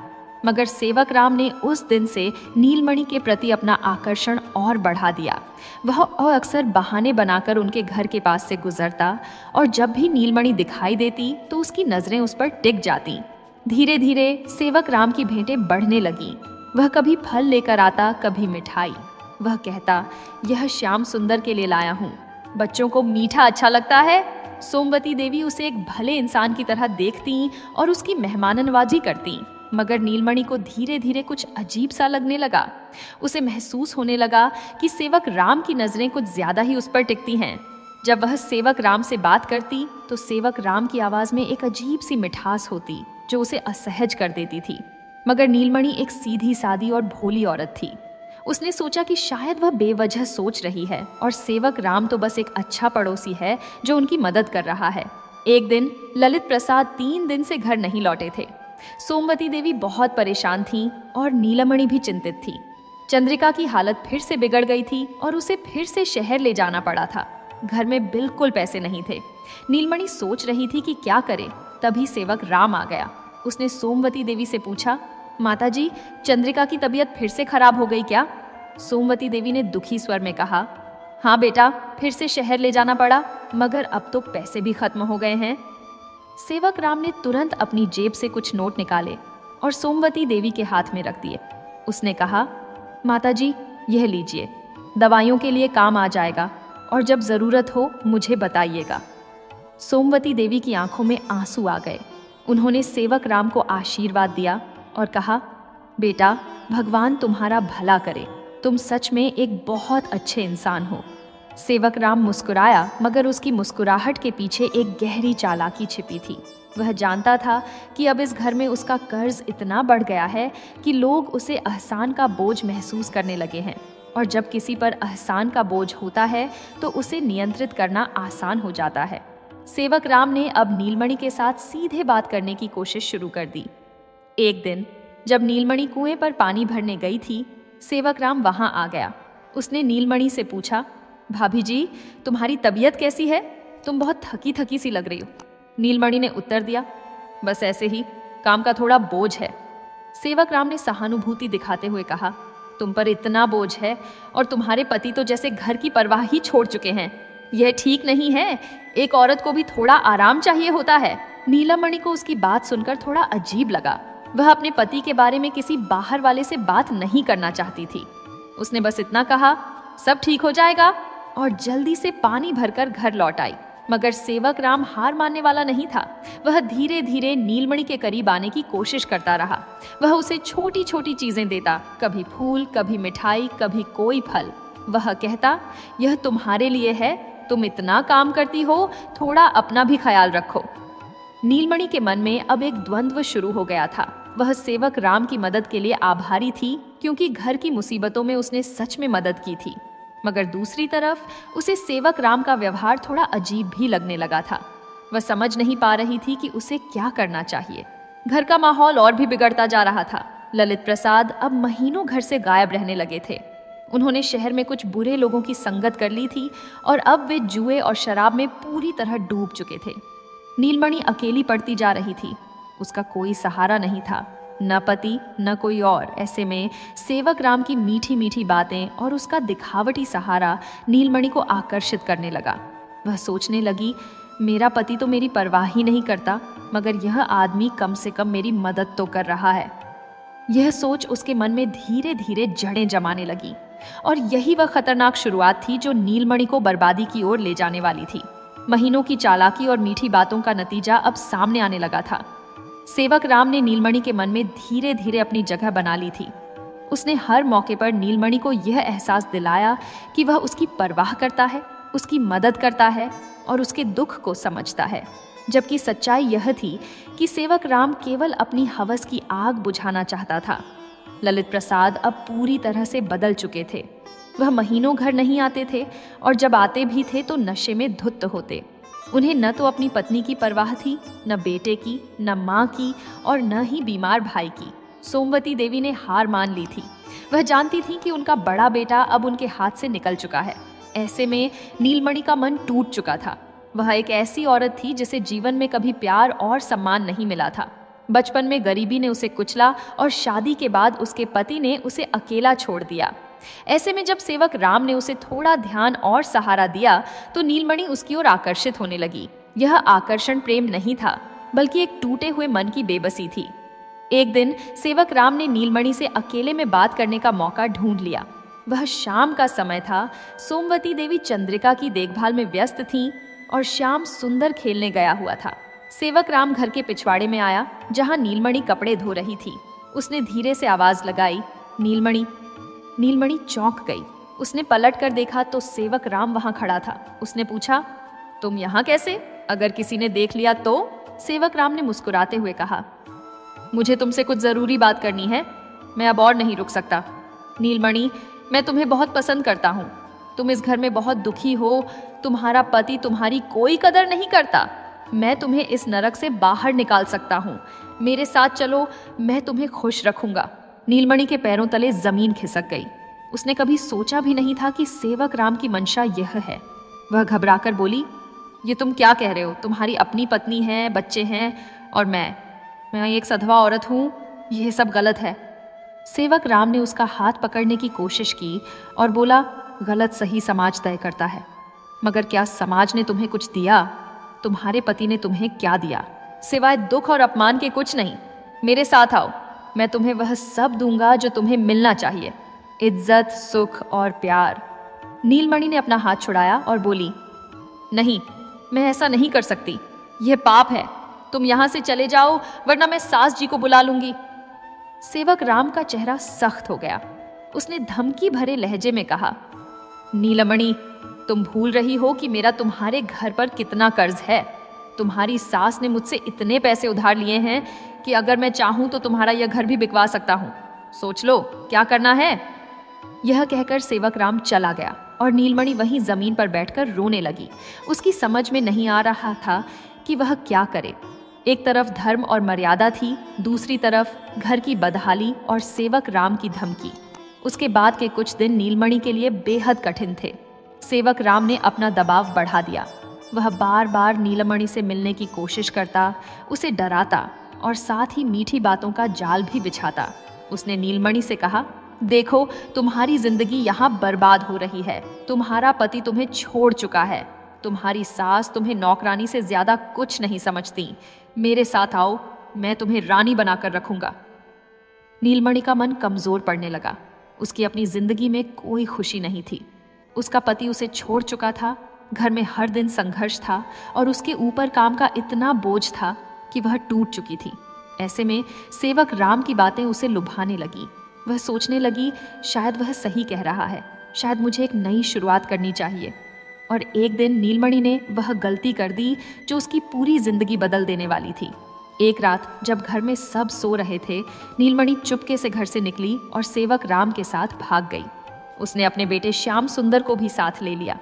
मगर सेवक राम ने उस दिन से नीलमणि के प्रति अपना आकर्षण और बढ़ा दिया। वह अक्सर बहाने बनाकर उनके घर के पास से गुजरता और जब भी नीलमणि दिखाई देती तो उसकी नजरें उस पर टिक जाती। धीरे धीरे सेवक राम की भेंटें बढ़ने लगीं। वह कभी फल लेकर आता, कभी मिठाई। वह कहता, यह श्याम सुंदर के लिए लाया हूँ, बच्चों को मीठा अच्छा लगता है। सोमवती देवी उसे एक भले इंसान की तरह देखती और उसकी मेहमाननवाजी करती, मगर नीलमणि को धीरे धीरे कुछ अजीब सा लगने लगा। उसे महसूस होने लगा कि सेवक राम की नजरें कुछ ज्यादा ही उस पर टिकती हैं। जब वह सेवक राम से बात करती तो सेवक राम की आवाज में एक अजीब सी मिठास होती जो उसे असहज कर देती थी। मगर नीलमणि एक सीधी सादी और भोली औरत थी। उसने सोचा कि शायद वह बेवजह सोच रही है और सेवक राम तो बस एक अच्छा पड़ोसी है जो उनकी मदद कर रहा है। एक दिन ललित प्रसाद 3 दिन से घर नहीं लौटे थे। सोमवती देवी बहुत परेशान थी और नीलमणि भी चिंतित थी। चंद्रिका की हालत फिर से बिगड़ गई थी और उसे फिर से शहर ले जाना पड़ा था। घर में बिल्कुल पैसे नहीं थे। नीलमणि सोच रही थी कि क्या करे, तभी सेवक राम आ गया। उसने सोमवती देवी से पूछा, माताजी, चंद्रिका की तबीयत फिर से खराब हो गई क्या? सोमवती देवी ने दुखी स्वर में कहा, हाँ बेटा, फिर से शहर ले जाना पड़ा, मगर अब तो पैसे भी खत्म हो गए हैं। सेवक राम ने तुरंत अपनी जेब से कुछ नोट निकाले और सोमवती देवी के हाथ में रख दिए। उसने कहा, माताजी, यह लीजिए, दवाइयों के लिए काम आ जाएगा और जब जरूरत हो मुझे बताइएगा। सोमवती देवी की आंखों में आंसू आ गए। उन्होंने सेवक राम को आशीर्वाद दिया और कहा, बेटा, भगवान तुम्हारा भला करे, तुम सच में एक बहुत अच्छे इंसान हो। सेवक राम मुस्कुराया, मगर उसकी मुस्कुराहट के पीछे एक गहरी चालाकी छिपी थी। वह जानता था कि अब इस घर में उसका कर्ज इतना बढ़ गया है कि लोग उसे एहसान का बोझ महसूस करने लगे हैं, और जब किसी पर एहसान का बोझ होता है तो उसे नियंत्रित करना आसान हो जाता है। सेवक राम ने अब नीलमणि के साथ सीधे बात करने की कोशिश शुरू कर दी। एक दिन जब नीलमणि कुएं पर पानी भरने गई थी, सेवक राम वहां आ गया। उसने नीलमणि से पूछा, भाभी जी, तुम्हारी तबीयत कैसी है? तुम बहुत थकी थकी सी लग रही हो। नीलमणि ने उत्तर दिया, बस ऐसे ही, काम का थोड़ा बोझ है। सेवक राम ने सहानुभूति दिखाते हुए कहा, तुम पर इतना बोझ है और तुम्हारे पति तो जैसे घर की परवाह ही छोड़ चुके हैं। यह ठीक नहीं है, एक औरत को भी थोड़ा आराम चाहिए होता है। नीलमणि को उसकी बात सुनकर थोड़ा अजीब लगा। वह अपने पति के बारे में किसी बाहर वाले से बात नहीं करना चाहती थी। उसने बस इतना कहा, सब ठीक हो जाएगा, और जल्दी से पानी भरकर घर लौट आई। मगर सेवक राम हार मानने वाला नहीं था। वह धीरे धीरे नीलमणि के करीब आने की कोशिश करता रहा। वह उसे छोटी छोटी चीजें देता, कभी फूल, कभी मिठाई, कभी कोई फल। वह कहता, यह तुम्हारे लिए है, तुम इतना काम करती हो, थोड़ा अपना भी ख्याल रखो। नीलमणि के मन में अब एक द्वंद्व शुरू हो गया था। वह सेवक राम की मदद के लिए आभारी थी, क्योंकि घर की मुसीबतों में उसने सच में मदद की थी, मगर दूसरी तरफ उसे सेवक राम का व्यवहार थोड़ा अजीब भी लगने लगा था। वह समझ नहीं पा रही थी कि उसे क्या करना चाहिए। घर का माहौल और भी बिगड़ता जा रहा था। ललित प्रसाद अब महीनों घर से गायब रहने लगे थे। उन्होंने शहर में कुछ बुरे लोगों की संगत कर ली थी और अब वे जुए और शराब में पूरी तरह डूब चुके थे। नीलमणि अकेली पड़ती जा रही थी। उसका कोई सहारा नहीं था, न पति न कोई और। ऐसे में सेवक राम की मीठी मीठी बातें और उसका दिखावटी सहारा नीलमणि को आकर्षित करने लगा। वह सोचने लगी, मेरा पति तो मेरी परवाह ही नहीं करता, मगर यह आदमी कम से कम मेरी मदद तो कर रहा है। यह सोच उसके मन में धीरे धीरे जड़ें जमाने लगी और यही वह खतरनाक शुरुआत थी जो नीलमणि को बर्बादी की ओर ले जाने वाली थी। महीनों की चालाकी और मीठी बातों का नतीजा अब सामने आने लगा था। सेवक राम ने नीलमणि के मन में धीरे धीरे अपनी जगह बना ली थी। उसने हर मौके पर नीलमणि को यह एहसास दिलाया कि वह उसकी परवाह करता है, उसकी मदद करता है और उसके दुख को समझता है। जबकि सच्चाई यह थी कि सेवक राम केवल अपनी हवस की आग बुझाना चाहता था। ललित प्रसाद अब पूरी तरह से बदल चुके थे। वह महीनों घर नहीं आते थे और जब आते भी थे तो नशे में धुत होते। उन्हें न तो अपनी पत्नी की परवाह थी, न बेटे की, न माँ की और न ही बीमार भाई की। सोमवती देवी ने हार मान ली थी। वह जानती थी कि उनका बड़ा बेटा अब उनके हाथ से निकल चुका है। ऐसे में नीलमणि का मन टूट चुका था। वह एक ऐसी औरत थी जिसे जीवन में कभी प्यार और सम्मान नहीं मिला था। बचपन में गरीबी ने उसे कुचला और शादी के बाद उसके पति ने उसे अकेला छोड़ दिया। ऐसे में जब सेवक राम ने उसे थोड़ा ध्यान और सहारा दिया तो नीलमणि उसकी ओर आकर्षित होने लगी। यह आकर्षण प्रेम नहीं था, बल्कि एक टूटे हुए मन की बेबसी थी। एक दिन सेवक राम ने नीलमणि से अकेले में बात करने का मौका ढूंढ लिया। वह शाम का समय था। सोमवती देवी चंद्रिका की देखभाल में व्यस्त थीं और श्याम सुंदर खेलने गया हुआ था। सेवक राम घर के पिछवाड़े में आया, जहां नीलमणि कपड़े धो रही थी। उसने धीरे से आवाज लगाई, नीलमणि। नीलमणि चौंक गई। उसने पलट कर देखा तो सेवक राम वहां खड़ा था। उसने पूछा, तुम यहाँ कैसे? अगर किसी ने देख लिया तो? सेवक राम ने मुस्कुराते हुए कहा, मुझे तुमसे कुछ जरूरी बात करनी है, मैं अब और नहीं रुक सकता। नीलमणि, मैं तुम्हें बहुत पसंद करता हूँ। तुम इस घर में बहुत दुखी हो, तुम्हारा पति तुम्हारी कोई कदर नहीं करता। मैं तुम्हें इस नरक से बाहर निकाल सकता हूँ। मेरे साथ चलो, मैं तुम्हें खुश रखूंगा। नीलमणि के पैरों तले जमीन खिसक गई। उसने कभी सोचा भी नहीं था कि सेवक राम की मंशा यह है। वह घबराकर बोली, ये तुम क्या कह रहे हो? तुम्हारी अपनी पत्नी है, बच्चे हैं और मैं एक सधवा औरत हूँ। यह सब गलत है। सेवक राम ने उसका हाथ पकड़ने की कोशिश की और बोला, गलत सही समाज तय करता है, मगर क्या समाज ने तुम्हें कुछ दिया? तुम्हारे पति ने तुम्हें क्या दिया? सिवाय दुख और अपमान के कुछ नहीं। मेरे साथ आओ, मैं तुम्हें वह सब दूंगा जो तुम्हें मिलना चाहिए, इज्जत, सुख और प्यार। नीलमणि ने अपना हाथ छुड़ाया और बोली, नहीं, मैं ऐसा नहीं कर सकती। यह पाप है। तुम यहाँ से चले जाओ, वरना मैं सास जी को बुला लूंगी। सेवक राम का चेहरा सख्त हो गया। उसने धमकी भरे लहजे में कहा, नीलमणि, तुम भूल रही हो कि मेरा तुम्हारे घर पर कितना कर्ज है। तुम्हारी सास ने मुझसे इतने पैसे उधार लिए हैं कि अगर मैं चाहूं तो तुम्हारा यह घर भी बिकवा सकता हूं। सोच लो क्या करना है। यह कहकर सेवक राम चला गया और नीलमणि वहीं जमीन पर बैठकर रोने लगी। उसकी समझ में नहीं आ रहा था कि वह क्या करे। एक तरफ धर्म और मर्यादा थी, दूसरी तरफ घर की बदहाली और सेवक राम की धमकी। उसके बाद के कुछ दिन नीलमणि के लिए बेहद कठिन थे। सेवक राम ने अपना दबाव बढ़ा दिया। वह बार बार नीलमणि से मिलने की कोशिश करता, उसे डराता और साथ ही मीठी बातों का जाल भी बिछाता। उसने नीलमणि से कहा, देखो, तुम्हारी जिंदगी यहाँ बर्बाद हो रही है। तुम्हारा पति तुम्हें छोड़ चुका है। तुम्हारी सास तुम्हें नौकरानी से ज्यादा कुछ नहीं समझती। मेरे साथ आओ, मैं तुम्हें रानी बनाकर रखूंगा। नीलमणि का मन कमजोर पड़ने लगा। उसकी अपनी जिंदगी में कोई खुशी नहीं थी। उसका पति उसे छोड़ चुका था घर में हर दिन संघर्ष था और उसके ऊपर काम का इतना बोझ था कि वह टूट चुकी थी। ऐसे में सेवक राम की बातें उसे लुभाने लगी। वह सोचने लगी, शायद वह सही कह रहा है, शायद मुझे एक नई शुरुआत करनी चाहिए। और एक दिन नीलमणि ने वह गलती कर दी जो उसकी पूरी जिंदगी बदल देने वाली थी। एक रात जब घर में सब सो रहे थे, नीलमणि चुपके से घर से निकली और सेवक राम के साथ भाग गई। उसने अपने बेटे श्याम सुंदर को भी साथ ले लिया।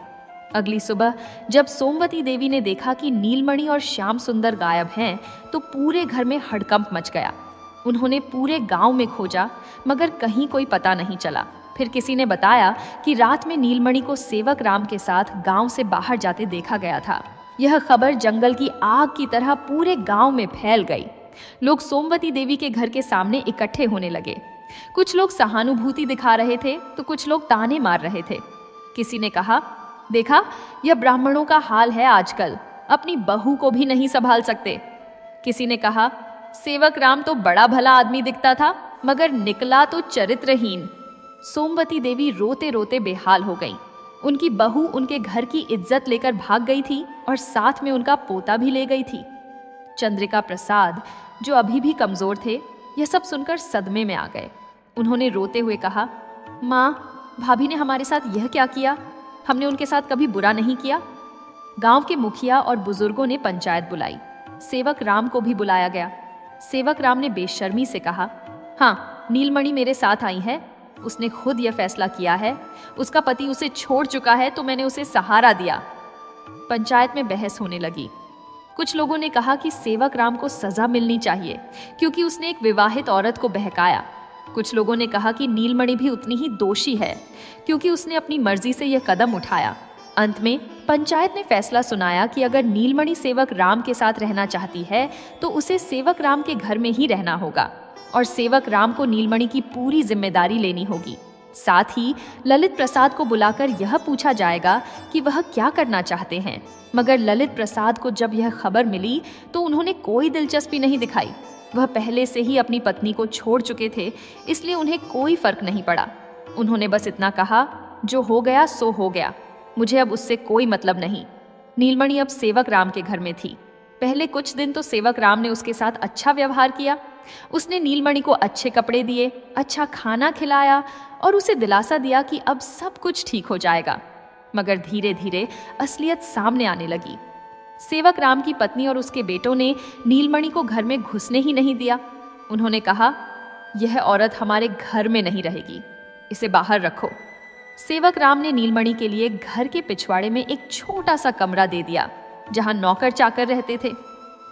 अगली सुबह जब सोमवती देवी ने देखा कि नीलमणि और श्याम सुंदर गायब हैं, तो पूरे घर में हड़कंप मच गया। उन्होंने पूरे गांव में खोजा, मगर कहीं कोई पता नहीं चला। फिर किसी ने बताया कि रात में नीलमणि को सेवक राम के साथ गांव से बाहर जाते देखा गया था। यह खबर जंगल की आग की तरह पूरे गांव में फैल गई। लोग सोमवती देवी के घर के सामने इकट्ठे होने लगे। कुछ लोग सहानुभूति दिखा रहे थे तो कुछ लोग ताने मार रहे थे। किसी ने कहा, देखा, यह ब्राह्मणों का हाल है आजकल, अपनी बहू को भी नहीं संभाल सकते। किसी ने कहा, सेवक राम तो बड़ा भला आदमी दिखता था, मगर निकला तो चरित्रहीन। सोमवती देवी रोते रोते बेहाल हो गईं। उनकी बहू उनके घर की इज्जत लेकर भाग गई थी और साथ में उनका पोता भी ले गई थी। चंद्रिका प्रसाद, जो अभी भी कमजोर थे, यह सब सुनकर सदमे में आ गए। उन्होंने रोते हुए कहा, माँ, भाभी ने हमारे साथ यह क्या किया? हमने उनके साथ कभी बुरा नहीं किया। गांव के मुखिया और बुजुर्गों ने पंचायत बुलाई। सेवक राम को भी बुलाया गया। सेवक राम ने बेशर्मी से कहा, हाँ, नीलमणि मेरे साथ आई है। उसने खुद यह फैसला किया है। उसका पति उसे छोड़ चुका है तो मैंने उसे सहारा दिया। पंचायत में बहस होने लगी। कुछ लोगों ने कहा कि सेवक राम को सजा मिलनी चाहिए क्योंकि उसने एक विवाहित औरत को बहकाया। कुछ लोगों ने कहा कि नीलमणि भी उतनी ही दोषी है क्योंकि उसने अपनी मर्जी से यह कदम उठाया। अंत में पंचायत ने फैसला सुनाया कि अगर नीलमणि सेवक राम के साथ रहना चाहती है तो उसे सेवक राम के घर में ही रहना होगा और सेवक राम को नीलमणि की पूरी जिम्मेदारी लेनी होगी। साथ ही ललित प्रसाद को बुलाकर यह पूछा जाएगा कि वह क्या करना चाहते हैं। मगर ललित प्रसाद को जब यह खबर मिली तो उन्होंने कोई दिलचस्पी नहीं दिखाई। वह पहले से ही अपनी पत्नी को छोड़ चुके थे, इसलिए उन्हें कोई फर्क नहीं पड़ा। उन्होंने बस इतना कहा, जो हो गया सो हो गया, मुझे अब उससे कोई मतलब नहीं। नीलमणि अब सेवक राम के घर में थी। पहले कुछ दिन तो सेवक राम ने उसके साथ अच्छा व्यवहार किया। उसने नीलमणि को अच्छे कपड़े दिए, अच्छा खाना खिलाया और उसे दिलासा दिया कि अब सब कुछ ठीक हो जाएगा। मगर धीरे धीरे असलियत सामने आने लगी। सेवक राम की पत्नी और उसके बेटों ने नीलमणि को घर में घुसने ही नहीं दिया। उन्होंने कहा, यह औरत हमारे घर में नहीं रहेगी, इसे बाहर रखो। सेवक राम ने नीलमणि के लिए घर के पिछवाड़े में एक छोटा सा कमरा दे दिया जहां नौकर चाकर रहते थे।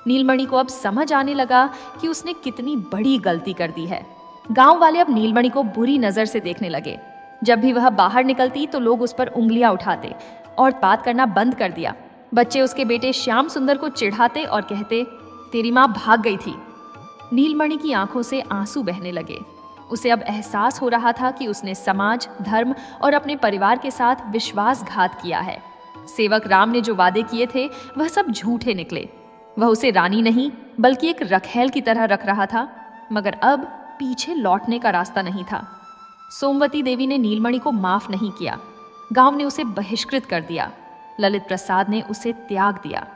नीलमणि को अब समझ आने लगा कि उसने कितनी बड़ी गलती कर दी है। गांव वाले अब नीलमणि को बुरी नजर से देखने लगे। जब भी वह बाहर निकलती तो लोग उस पर उंगलियां उठाते और बात करना बंद कर दिया। बच्चे उसके बेटे श्याम सुंदर को चिढ़ाते और कहते, तेरी माँ भाग गई थी। नीलमणि की आंखों से आंसू बहने लगे। उसे अब एहसास हो रहा था कि उसने समाज, धर्म और अपने परिवार के साथ विश्वासघात किया है। सेवक राम ने जो वादे किए थे वह सब झूठे निकले। वह उसे रानी नहीं बल्कि एक रखैल की तरह रख रहा था, मगर अब पीछे लौटने का रास्ता नहीं था। सोमवती देवी ने नीलमणि को माफ नहीं किया। गांव ने उसे बहिष्कृत कर दिया। ललित प्रसाद ने उसे त्याग दिया।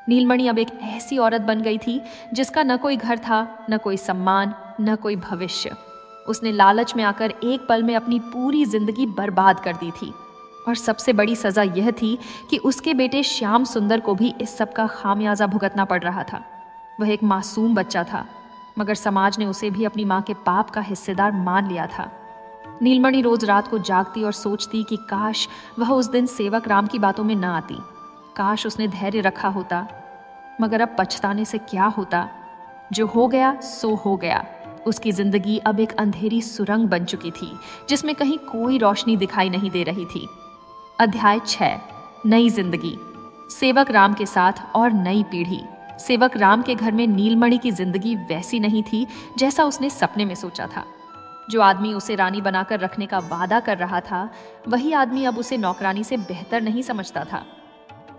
नीलमणि अब एक ऐसी औरत बन गई थी जिसका न कोई घर था, न कोई सम्मान, न कोई भविष्य। उसने लालच में आकर एक पल में अपनी पूरी जिंदगी बर्बाद कर दी थी। और सबसे बड़ी सजा यह थी कि उसके बेटे श्याम सुंदर को भी इस सब का खामियाजा भुगतना पड़ रहा था। वह एक मासूम बच्चा था, मगर समाज ने उसे भी अपनी माँ के पाप का हिस्सेदार मान लिया था। नीलमणि रोज रात को जागती और सोचती कि काश वह उस दिन सेवक राम की बातों में न आती, काश उसने धैर्य रखा होता। मगर अब पछताने से क्या होता? जो हो गया सो हो गया। उसकी जिंदगी अब एक अंधेरी सुरंग बन चुकी थी जिसमें कहीं कोई रोशनी दिखाई नहीं दे रही थी। अध्याय 6, नई जिंदगी। सेवक राम के साथ और नई पीढ़ी। सेवक राम के घर में नीलमणि की जिंदगी वैसी नहीं थी जैसा उसने सपने में सोचा था। जो आदमी उसे रानी बनाकर रखने का वादा कर रहा था, वही आदमी अब उसे नौकरानी से बेहतर नहीं समझता था।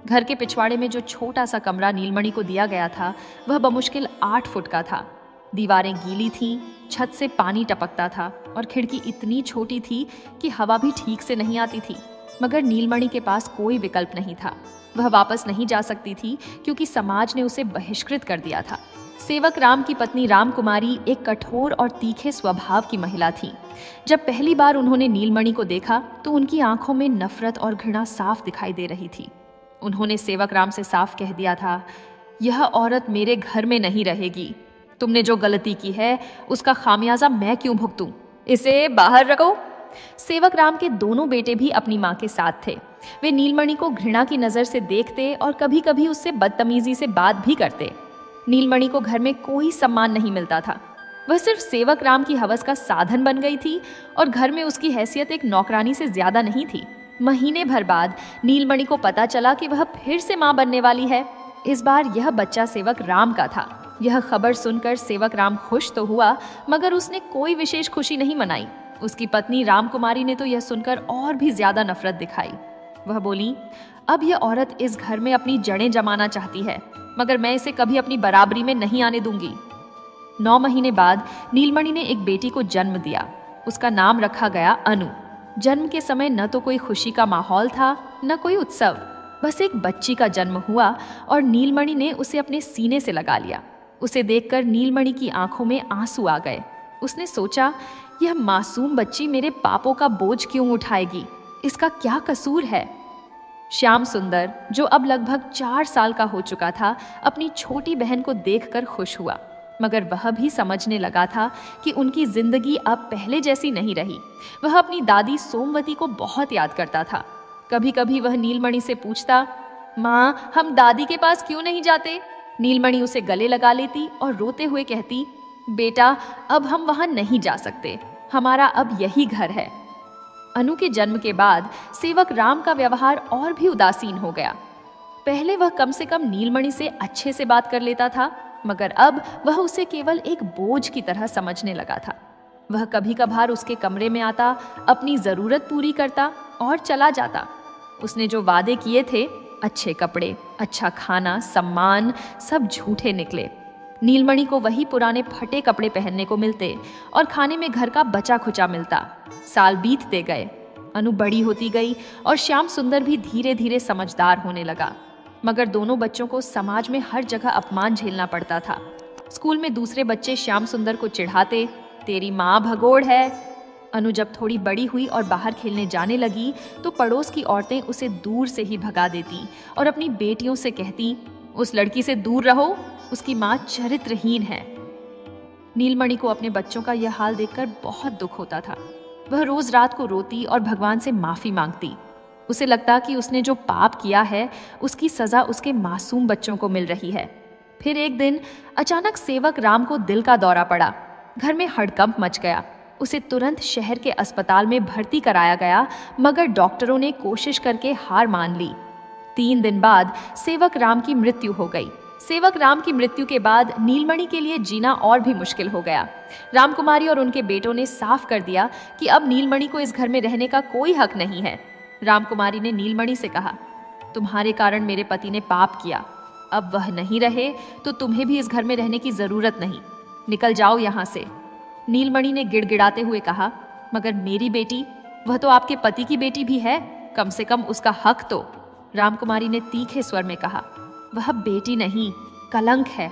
घर के पिछवाड़े में जो छोटा सा कमरा नीलमणि को दिया गया था वह बमुश्किल 8 फुट का था। दीवारें गीली थीं, छत से पानी टपकता था और खिड़की इतनी छोटी थी कि हवा भी ठीक से नहीं आती थी। मगर नीलमणि के पास कोई विकल्प नहीं था। वह वापस नहीं जा सकती थी क्योंकि समाज ने उसे बहिष्कृत कर दिया था। सेवक राम की पत्नी रामकुमारी एक कठोर और तीखे स्वभाव की महिला थी। जब पहली बार उन्होंने नीलमणि को देखा तो उनकी आंखों में नफरत और घृणा साफ दिखाई दे रही थी। उन्होंने सेवक राम से साफ कह दिया था, यह औरत मेरे घर में नहीं रहेगी। तुमने जो गलती की है उसका खामियाजा मैं क्यों भुगतूं? इसे बाहर रखो। सेवक राम के दोनों बेटे भी अपनी माँ के साथ थे। वे नीलमणि को घृणा की नजर से देखते और कभी कभी उससे बदतमीजी से बात भी करते। नीलमणि को घर में कोई सम्मान नहीं मिलता था। वह सिर्फ सेवक राम की हवस का साधन बन गई थी और घर में उसकी हैसियत एक नौकरानी से ज्यादा नहीं थी। महीने भर बाद नीलमणि को पता चला कि वह फिर से मां बनने वाली है। इस बार यह बच्चा सेवक राम का था। यह खबर सुनकर सेवक राम खुश तो हुआ, मगर उसने कोई विशेष खुशी नहीं मनाई। उसकी पत्नी रामकुमारी ने तो यह सुनकर और भी ज्यादा नफरत दिखाई। वह बोली, अब यह औरत इस घर में अपनी जड़ें जमाना चाहती है, मगर मैं इसे कभी अपनी बराबरी में नहीं आने दूंगी। 9 महीने बाद नीलमणि ने एक बेटी को जन्म दिया। उसका नाम रखा गया अनु। जन्म के समय न तो कोई खुशी का माहौल था, न कोई उत्सव। बस एक बच्ची का जन्म हुआ और नीलमणि ने उसे अपने सीने से लगा लिया। उसे देखकर नीलमणि की आंखों में आंसू आ गए। उसने सोचा, यह मासूम बच्ची मेरे पापों का बोझ क्यों उठाएगी? इसका क्या कसूर है? श्याम सुंदर, जो अब लगभग 4 साल का हो चुका था, अपनी छोटी बहन को देखकर खुश हुआ, मगर वह भी समझने लगा था कि उनकी जिंदगी अब पहले जैसी नहीं रही। वह अपनी दादी सोमवती को बहुत याद करता था। कभी कभी वह नीलमणि से पूछता, माँ, हम दादी के पास क्यों नहीं जाते? नीलमणि उसे गले लगा लेती और रोते हुए कहती, बेटा, अब हम वहां नहीं जा सकते, हमारा अब यही घर है। अनु के जन्म के बाद सेवक राम का व्यवहार और भी उदासीन हो गया। पहले वह कम से कम नीलमणि से अच्छे से बात कर लेता था, मगर अब वह उसे केवल एक बोझ की तरह समझने लगा था। वह कभी कभार उसके कमरे में आता, अपनी जरूरत पूरी करता और चला जाता। उसने जो वादे किए थे, अच्छे कपड़े, अच्छा खाना, सम्मान, सब झूठे निकले। नीलमणि को वही पुराने फटे कपड़े पहनने को मिलते और खाने में घर का बचा खुचा मिलता। साल बीतते गए, अनु बड़ी होती गई और श्याम सुंदर भी धीरे धीरे समझदार होने लगा। मगर दोनों बच्चों को समाज में हर जगह अपमान झेलना पड़ता था। स्कूल में दूसरे बच्चे श्याम सुंदर को चिढ़ाते, तेरी माँ भगोड़ है। अनु जब थोड़ी बड़ी हुई और बाहर खेलने जाने लगी तो पड़ोस की औरतें उसे दूर से ही भगा देती और अपनी बेटियों से कहती, उस लड़की से दूर रहो, उसकी माँ चरित्रहीन है। नीलमणि को अपने बच्चों का यह हाल देखकर बहुत दुख होता था। वह रोज रात को रोती और भगवान से माफी मांगती। उसे लगता कि उसने जो पाप किया है उसकी सजा उसके मासूम बच्चों को मिल रही है। फिर एक दिन अचानक सेवक राम को दिल का दौरा पड़ा। घर में हड़कंप मच गया। उसे तुरंत शहर के अस्पताल में भर्ती कराया गया, मगर डॉक्टरों ने कोशिश करके हार मान ली। 3 दिन बाद सेवक राम की मृत्यु हो गई। सेवक राम की मृत्यु के बाद नीलमणि के लिए जीना और भी मुश्किल हो गया। रामकुमारी और उनके बेटों ने साफ कर दिया कि अब नीलमणि को इस घर में रहने का कोई हक नहीं है। रामकुमारी ने नीलमणि से कहा, तुम्हारे कारण मेरे पति ने पाप किया, अब वह नहीं रहे तो तुम्हें भी इस घर में रहने की जरूरत नहीं, निकल जाओ यहाँ से। नीलमणि ने गिड़गिड़ाते हुए कहा, मगर मेरी बेटी, वह तो आपके पति की बेटी भी है, कम से कम उसका हक तो। रामकुमारी ने तीखे स्वर में कहा, वह बेटी नहीं, कलंक है।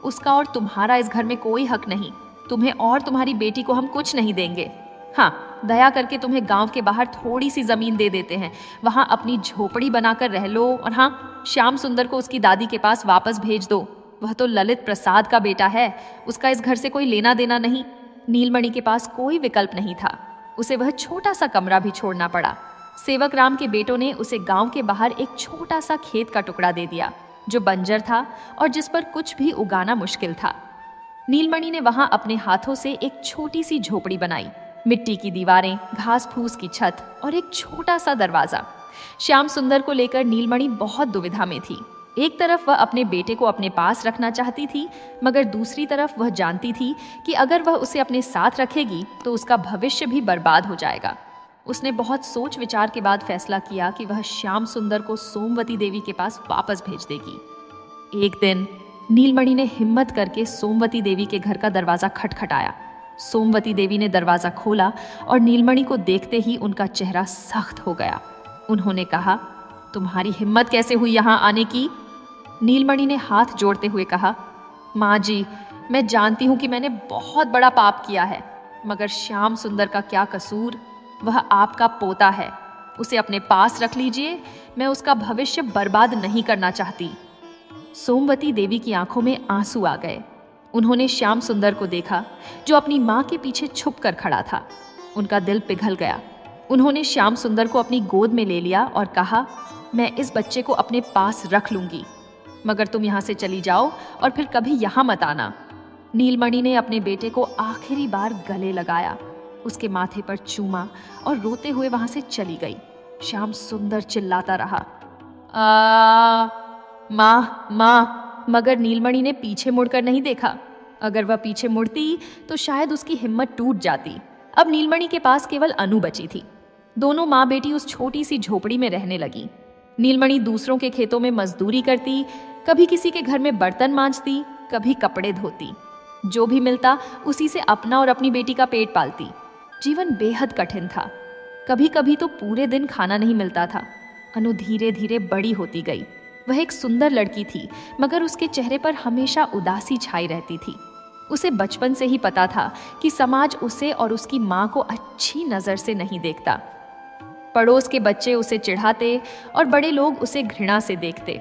उसका और तुम्हारा इस घर में कोई हक नहीं। तुम्हें और तुम्हारी बेटी को हम कुछ नहीं देंगे। हाँ, दया करके तुम्हें गांव के बाहर थोड़ी सी जमीन दे देते हैं, वहां अपनी झोपड़ी बनाकर रह लो। और हाँ, श्याम सुंदर को उसकी दादी के पास वापस भेज दो। वह तो ललित प्रसाद का बेटा है, उसका इस घर से कोई लेना देना नहीं। नीलमणि के पास कोई विकल्प नहीं था। उसे वह छोटा सा कमरा भी छोड़ना पड़ा। सेवक राम के बेटों ने उसे गांव के बाहर एक छोटा सा खेत का टुकड़ा दे दिया, जो बंजर था और जिस पर कुछ भी उगाना मुश्किल था। नीलमणि ने वहां अपने हाथों से एक छोटी सी झोपड़ी बनाई, मिट्टी की दीवारें, घास फूस की छत और एक छोटा सा दरवाजा। श्याम सुंदर को लेकर नीलमणि बहुत दुविधा में थी। एक तरफ वह अपने बेटे को अपने पास रखना चाहती थी, मगर दूसरी तरफ वह जानती थी कि अगर वह उसे अपने साथ रखेगी तो उसका भविष्य भी बर्बाद हो जाएगा। उसने बहुत सोच विचार के बाद फैसला किया कि वह श्याम सुंदर को सोमवती देवी के पास वापस भेज देगी। एक दिन नीलमणि ने हिम्मत करके सोमवती देवी के घर का दरवाजा खटखटाया। सोमवती देवी ने दरवाजा खोला और नीलमणि को देखते ही उनका चेहरा सख्त हो गया। उन्होंने कहा, तुम्हारी हिम्मत कैसे हुई यहाँ आने की? नीलमणि ने हाथ जोड़ते हुए कहा, माँ जी, मैं जानती हूँ कि मैंने बहुत बड़ा पाप किया है, मगर श्याम सुंदर का क्या कसूर? वह आपका पोता है, उसे अपने पास रख लीजिए, मैं उसका भविष्य बर्बाद नहीं करना चाहती। सोमवती देवी की आंखों में आंसू आ गए। उन्होंने श्याम सुंदर को देखा जो अपनी माँ के पीछे छुप कर खड़ा था। उनका दिल पिघल गया। उन्होंने श्याम सुंदर को अपनी गोद में ले लिया और कहा, मैं इस बच्चे को अपने पास रख लूंगी, मगर तुम यहाँ से चली जाओ और फिर कभी यहाँ मत आना। नीलमणि ने अपने बेटे को आखिरी बार गले लगाया, उसके माथे पर चूमा और रोते हुए वहां से चली गई। श्याम सुंदर चिल्लाता रहा, माँ माँ, मगर नीलमणि ने पीछे मुड़कर नहीं देखा। अगर वह पीछे मुड़ती तो शायद उसकी हिम्मत टूट जाती। अब नीलमणि के पास केवल अनु बची थी। दोनों माँ बेटी उस छोटी सी झोपड़ी में रहने लगी। नीलमणि दूसरों के खेतों में मजदूरी करती, कभी किसी के घर में बर्तन मांजती, कभी कपड़े धोती। जो भी मिलता उसी से अपना और अपनी बेटी का पेट पालती। जीवन बेहद कठिन था। कभी कभी तो पूरे दिन खाना नहीं मिलता था। अनु धीरे धीरे बड़ी होती गई। वह एक सुंदर लड़की थी, मगर उसके चेहरे पर हमेशा उदासी छाई रहती थी। उसे बचपन से ही पता था कि समाज उसे और उसकी माँ को अच्छी नजर से नहीं देखता। पड़ोस के बच्चे उसे चिढ़ाते और बड़े लोग उसे घृणा से देखते।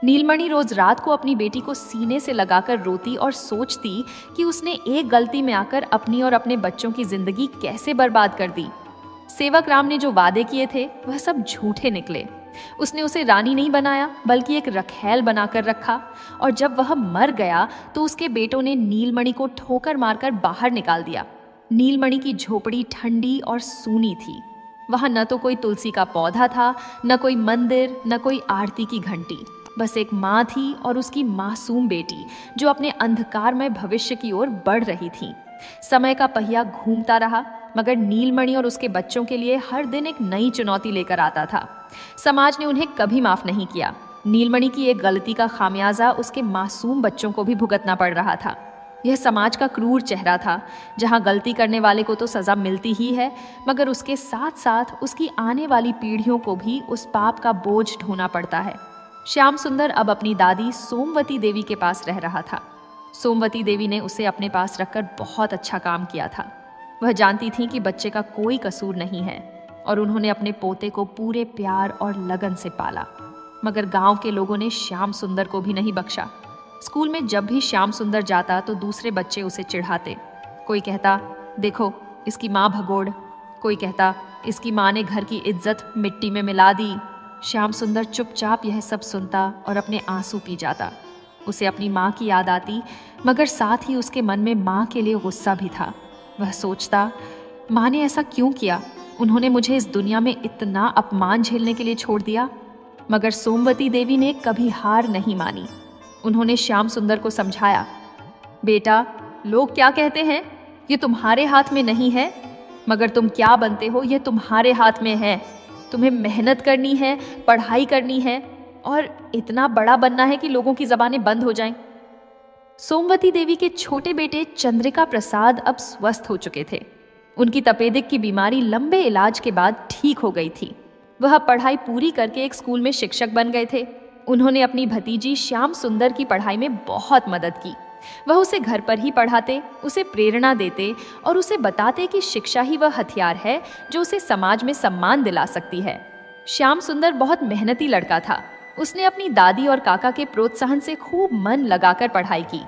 नीलमणि रोज रात को अपनी बेटी को सीने से लगाकर रोती और सोचती कि उसने एक गलती में आकर अपनी और अपने बच्चों की जिंदगी कैसे बर्बाद कर दी। सेवक राम ने जो वादे किए थे वह सब झूठे निकले। उसने उसे रानी नहीं बनाया बल्कि एक रखैल बनाकर रखा, और जब वह मर गया तो उसके बेटों ने नीलमणि को ठोकर मारकर बाहर निकाल दिया। नीलमणि की झोपड़ी ठंडी और सूनी थी। वहां न तो कोई तुलसी का पौधा था, न कोई मंदिर, न कोई आरती की घंटी। बस एक माँ थी और उसकी मासूम बेटी जो अपने अंधकारमय भविष्य की ओर बढ़ रही थी। समय का पहिया घूमता रहा, मगर नीलमणि और उसके बच्चों के लिए हर दिन एक नई चुनौती लेकर आता था। समाज ने उन्हें कभी माफ नहीं किया। नीलमणि की एक गलती का खामियाजा उसके मासूम बच्चों को भी भुगतना पड़ रहा था। यह समाज का क्रूर चेहरा था, जहां गलती करने वाले को तो सजा मिलती ही है, मगर उसके साथ साथ उसकी आने वाली पीढ़ियों को भी उस पाप का बोझ ढोना पड़ता है। श्याम सुंदर अब अपनी दादी सोमवती देवी के पास रह रहा था। सोमवती देवी ने उसे अपने पास रखकर बहुत अच्छा काम किया था। वह जानती थी कि बच्चे का कोई कसूर नहीं है, और उन्होंने अपने पोते को पूरे प्यार और लगन से पाला। मगर गांव के लोगों ने श्याम सुंदर को भी नहीं बख्शा। स्कूल में जब भी श्याम सुंदर जाता तो दूसरे बच्चे उसे चिढ़ाते। कोई कहता, देखो इसकी माँ भगोड़। कोई कहता, इसकी माँ ने घर की इज्जत मिट्टी में मिला दी। श्याम सुंदर चुपचाप यह सब सुनता और अपने आंसू पी जाता। उसे अपनी माँ की याद आती, मगर साथ ही उसके मन में माँ के लिए गुस्सा भी था। वह सोचता, माँ ने ऐसा क्यों किया? उन्होंने मुझे इस दुनिया में इतना अपमान झेलने के लिए छोड़ दिया। मगर सोमवती देवी ने कभी हार नहीं मानी। उन्होंने श्याम सुंदर को समझाया, बेटा, लोग क्या कहते हैं ये तुम्हारे हाथ में नहीं है, मगर तुम क्या बनते हो ये तुम्हारे हाथ में है। तुम्हें मेहनत करनी है, पढ़ाई करनी है, और इतना बड़ा बनना है कि लोगों की जबानें बंद हो जाएं। सोमवती देवी के छोटे बेटे चंद्रिका प्रसाद अब स्वस्थ हो चुके थे। उनकी तपेदिक की बीमारी लंबे इलाज के बाद ठीक हो गई थी। वह पढ़ाई पूरी करके एक स्कूल में शिक्षक बन गए थे। उन्होंने अपनी भतीजी श्याम सुंदर की पढ़ाई में बहुत मदद की। वह उसे घर पर ही पढ़ाते, उसे प्रेरणा देते और उसे बताते कि शिक्षा ही वह हथियार है जो उसे समाज में सम्मान दिला सकती है। श्याम सुंदर बहुत मेहनती लड़का था। उसने अपनी दादी और काका के प्रोत्साहन से खूब मन लगाकर पढ़ाई की।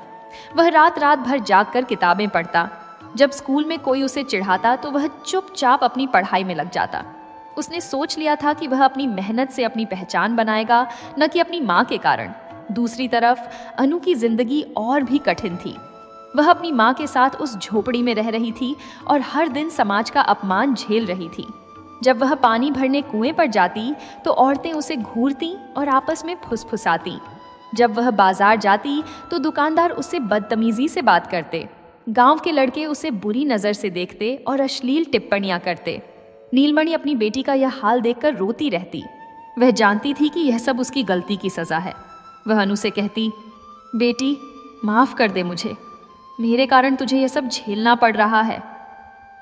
वह रात रात भर जागकर किताबें पढ़ता। जब स्कूल में कोई उसे चिढ़ाता तो वह चुपचाप अपनी पढ़ाई में लग जाता। उसने सोच लिया था कि वह अपनी मेहनत से अपनी पहचान बनाएगा, न कि अपनी माँ के कारण। दूसरी तरफ अनु की जिंदगी और भी कठिन थी। वह अपनी माँ के साथ उस झोपड़ी में रह रही थी और हर दिन समाज का अपमान झेल रही थी। जब वह पानी भरने कुएं पर जाती तो औरतें उसे घूरती और आपस में फुसफुसाती। जब वह बाजार जाती तो दुकानदार उससे बदतमीजी से बात करते। गांव के लड़के उसे बुरी नजर से देखते और अश्लील टिप्पणियां करते। नीलमणि अपनी बेटी का यह हाल देखकर रोती रहती। वह जानती थी कि यह सब उसकी गलती की सजा है। वह अनु से कहती, बेटी, माफ कर दे मुझे, मेरे कारण तुझे यह सब झेलना पड़ रहा है।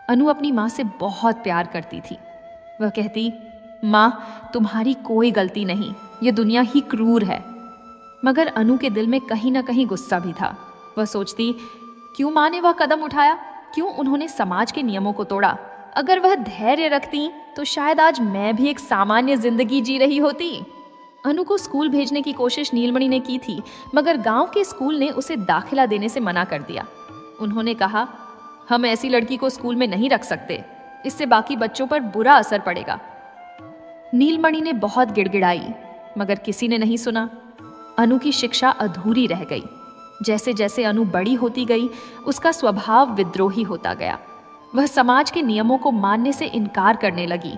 अनु अपनी माँ से बहुत प्यार करती थी। वह कहती, माँ, तुम्हारी कोई गलती नहीं, ये दुनिया ही क्रूर है। मगर अनु के दिल में कहीं ना कहीं गुस्सा भी था। वह सोचती, क्यों माँ ने वह कदम उठाया? क्यों उन्होंने समाज के नियमों को तोड़ा? अगर वह धैर्य रखती तो शायद आज मैं भी एक सामान्य जिंदगी जी रही होती। अनु को स्कूल भेजने की कोशिश नीलमणि ने की थी, मगर गांव के स्कूल ने उसे दाखिला देने से मना कर दिया। उन्होंने कहा, हम ऐसी लड़की को स्कूल में नहीं रख सकते, इससे बाकी बच्चों पर बुरा असर पड़ेगा। नीलमणि ने बहुत गिड़गिड़ाई, मगर किसी ने नहीं सुना। अनु की शिक्षा अधूरी रह गई। जैसे जैसे अनु बड़ी होती गई, उसका स्वभाव विद्रोही होता गया। वह समाज के नियमों को मानने से इनकार करने लगी।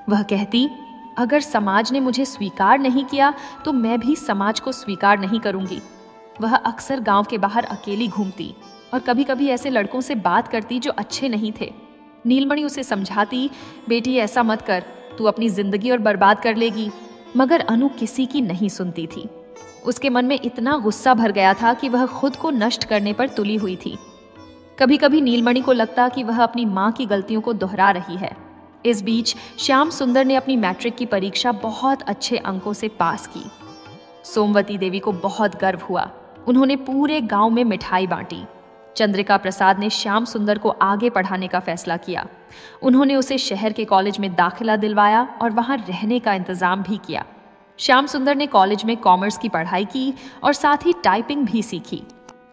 वह कहती, अगर समाज ने मुझे स्वीकार नहीं किया तो मैं भी समाज को स्वीकार नहीं करूंगी। वह अक्सर गांव के बाहर अकेली घूमती और कभी कभी ऐसे लड़कों से बात करती जो अच्छे नहीं थे। नीलमणि उसे समझाती, बेटी ऐसा मत कर, तू अपनी जिंदगी और बर्बाद कर लेगी। मगर अनु किसी की नहीं सुनती थी। उसके मन में इतना गुस्सा भर गया था कि वह खुद को नष्ट करने पर तुली हुई थी। कभी कभी नीलमणि को लगता कि वह अपनी माँ की गलतियों को दोहरा रही है। इस बीच श्याम सुंदर ने अपनी मैट्रिक की परीक्षा बहुत अच्छे अंकों से पास की। सोमवती देवी को बहुत गर्व हुआ। उन्होंने पूरे गांव में मिठाई बांटी। चंद्रिका प्रसाद ने श्याम सुंदर को आगे पढ़ाने का फैसला किया। उन्होंने उसे शहर के कॉलेज में दाखिला दिलवाया और वहां रहने का इंतजाम भी किया। श्याम सुंदर ने कॉलेज में कॉमर्स की पढ़ाई की और साथ ही टाइपिंग भी सीखी।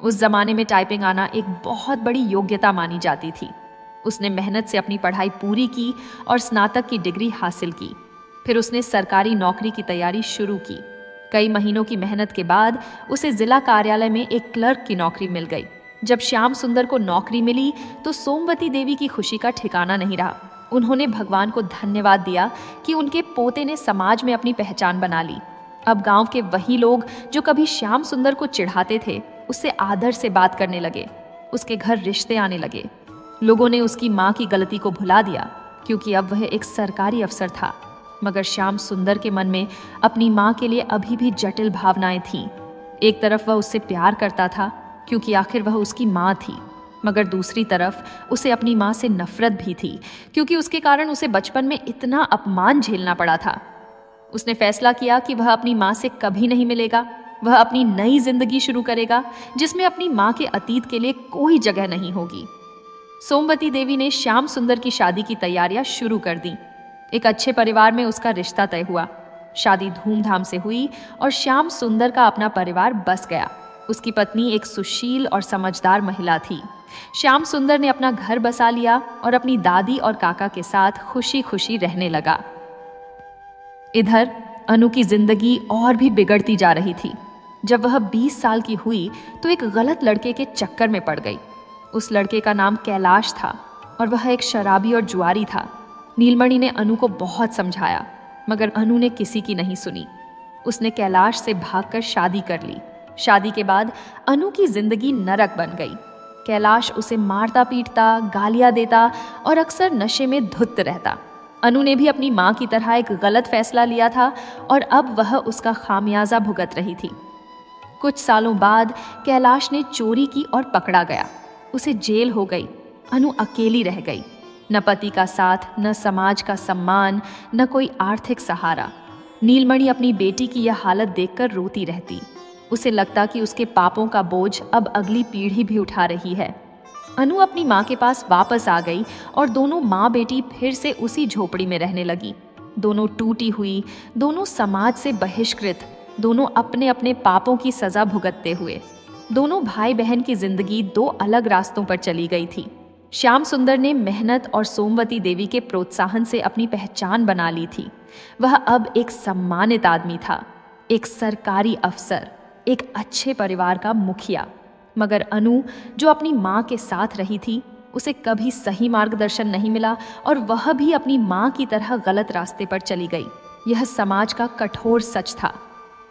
उस जमाने में टाइपिंग आना एक बहुत बड़ी योग्यता मानी जाती थी। उसने मेहनत से अपनी पढ़ाई पूरी की और स्नातक की डिग्री हासिल की। फिर उसने सरकारी नौकरी की तैयारी शुरू की। कई महीनों की मेहनत के बाद उसे जिला कार्यालय में एक क्लर्क की नौकरी मिल गई। जब श्याम सुंदर को नौकरी मिली तो सोमवती देवी की खुशी का ठिकाना नहीं रहा। उन्होंने भगवान को धन्यवाद दिया कि उनके पोते ने समाज में अपनी पहचान बना ली। अब गांव के वही लोग जो कभी श्याम सुंदर को चिढ़ाते थे, उससे आदर से बात करने लगे। उसके घर रिश्ते आने लगे। लोगों ने उसकी माँ की गलती को भुला दिया, क्योंकि अब वह एक सरकारी अफसर था। मगर श्याम सुंदर के मन में अपनी माँ के लिए अभी भी जटिल भावनाएं थीं। एक तरफ वह उससे प्यार करता था, क्योंकि आखिर वह उसकी माँ थी, मगर दूसरी तरफ उसे अपनी माँ से नफरत भी थी, क्योंकि उसके कारण उसे बचपन में इतना अपमान झेलना पड़ा था। उसने फैसला किया कि वह अपनी माँ से कभी नहीं मिलेगा। वह अपनी नई जिंदगी शुरू करेगा, जिसमें अपनी माँ के अतीत के लिए कोई जगह नहीं होगी। सोमवती देवी ने श्याम सुंदर की शादी की तैयारियां शुरू कर दी। एक अच्छे परिवार में उसका रिश्ता तय हुआ। शादी धूमधाम से हुई और श्याम सुंदर का अपना परिवार बस गया। उसकी पत्नी एक सुशील और समझदार महिला थी। श्याम सुंदर ने अपना घर बसा लिया और अपनी दादी और काका के साथ खुशी खुशी रहने लगा। इधर अनु की जिंदगी और भी बिगड़ती जा रही थी। जब वह 20 साल की हुई तो एक गलत लड़के के चक्कर में पड़ गई। उस लड़के का नाम कैलाश था और वह एक शराबी और जुआरी था। नीलमणि ने अनु को बहुत समझाया, मगर अनु ने किसी की नहीं सुनी। उसने कैलाश से भागकर शादी कर ली। शादी के बाद अनु की जिंदगी नरक बन गई। कैलाश उसे मारता पीटता, गालियां देता और अक्सर नशे में धुत रहता। अनु ने भी अपनी माँ की तरह एक गलत फैसला लिया था और अब वह उसका खामियाजा भुगत रही थी। कुछ सालों बाद कैलाश ने चोरी की और पकड़ा गया। उसे जेल हो गई। अनु अकेली रह गई। न पति का साथ, न समाज का सम्मान, न कोई आर्थिक सहारा। नीलमणि अपनी बेटी की यह हालत देखकर रोती रहती। उसे लगता कि उसके पापों का बोझ अब अगली पीढ़ी भी उठा रही है। अनु अपनी माँ के पास वापस आ गई और दोनों माँ बेटी फिर से उसी झोपड़ी में रहने लगी। दोनों टूटी हुई, दोनों समाज से बहिष्कृत, दोनों अपने अपने पापों की सजा भुगतते हुए। दोनों भाई बहन की जिंदगी दो अलग रास्तों पर चली गई थी। श्याम सुंदर ने मेहनत और सोमवती देवी के प्रोत्साहन से अपनी पहचान बना ली थी। वह अब एक सम्मानित आदमी था, एक सरकारी अफसर, एक अच्छे परिवार का मुखिया। मगर अनु, जो अपनी माँ के साथ रही थी, उसे कभी सही मार्गदर्शन नहीं मिला और वह भी अपनी माँ की तरह गलत रास्ते पर चली गई। यह समाज का कठोर सच था।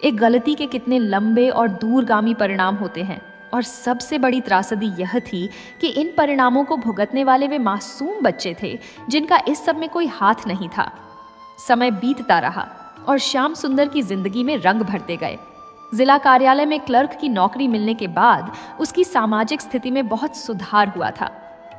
एक गलती के कितने लंबे और दूरगामी परिणाम होते हैं, और सबसे बड़ी त्रासदी यह थी कि इन परिणामों को भुगतने वाले वे मासूम बच्चे थे जिनका इस सब में कोई हाथ नहीं था। समय बीतता रहा और श्याम सुंदर की जिंदगी में रंग भरते गए। जिला कार्यालय में क्लर्क की नौकरी मिलने के बाद उसकी सामाजिक स्थिति में बहुत सुधार हुआ था।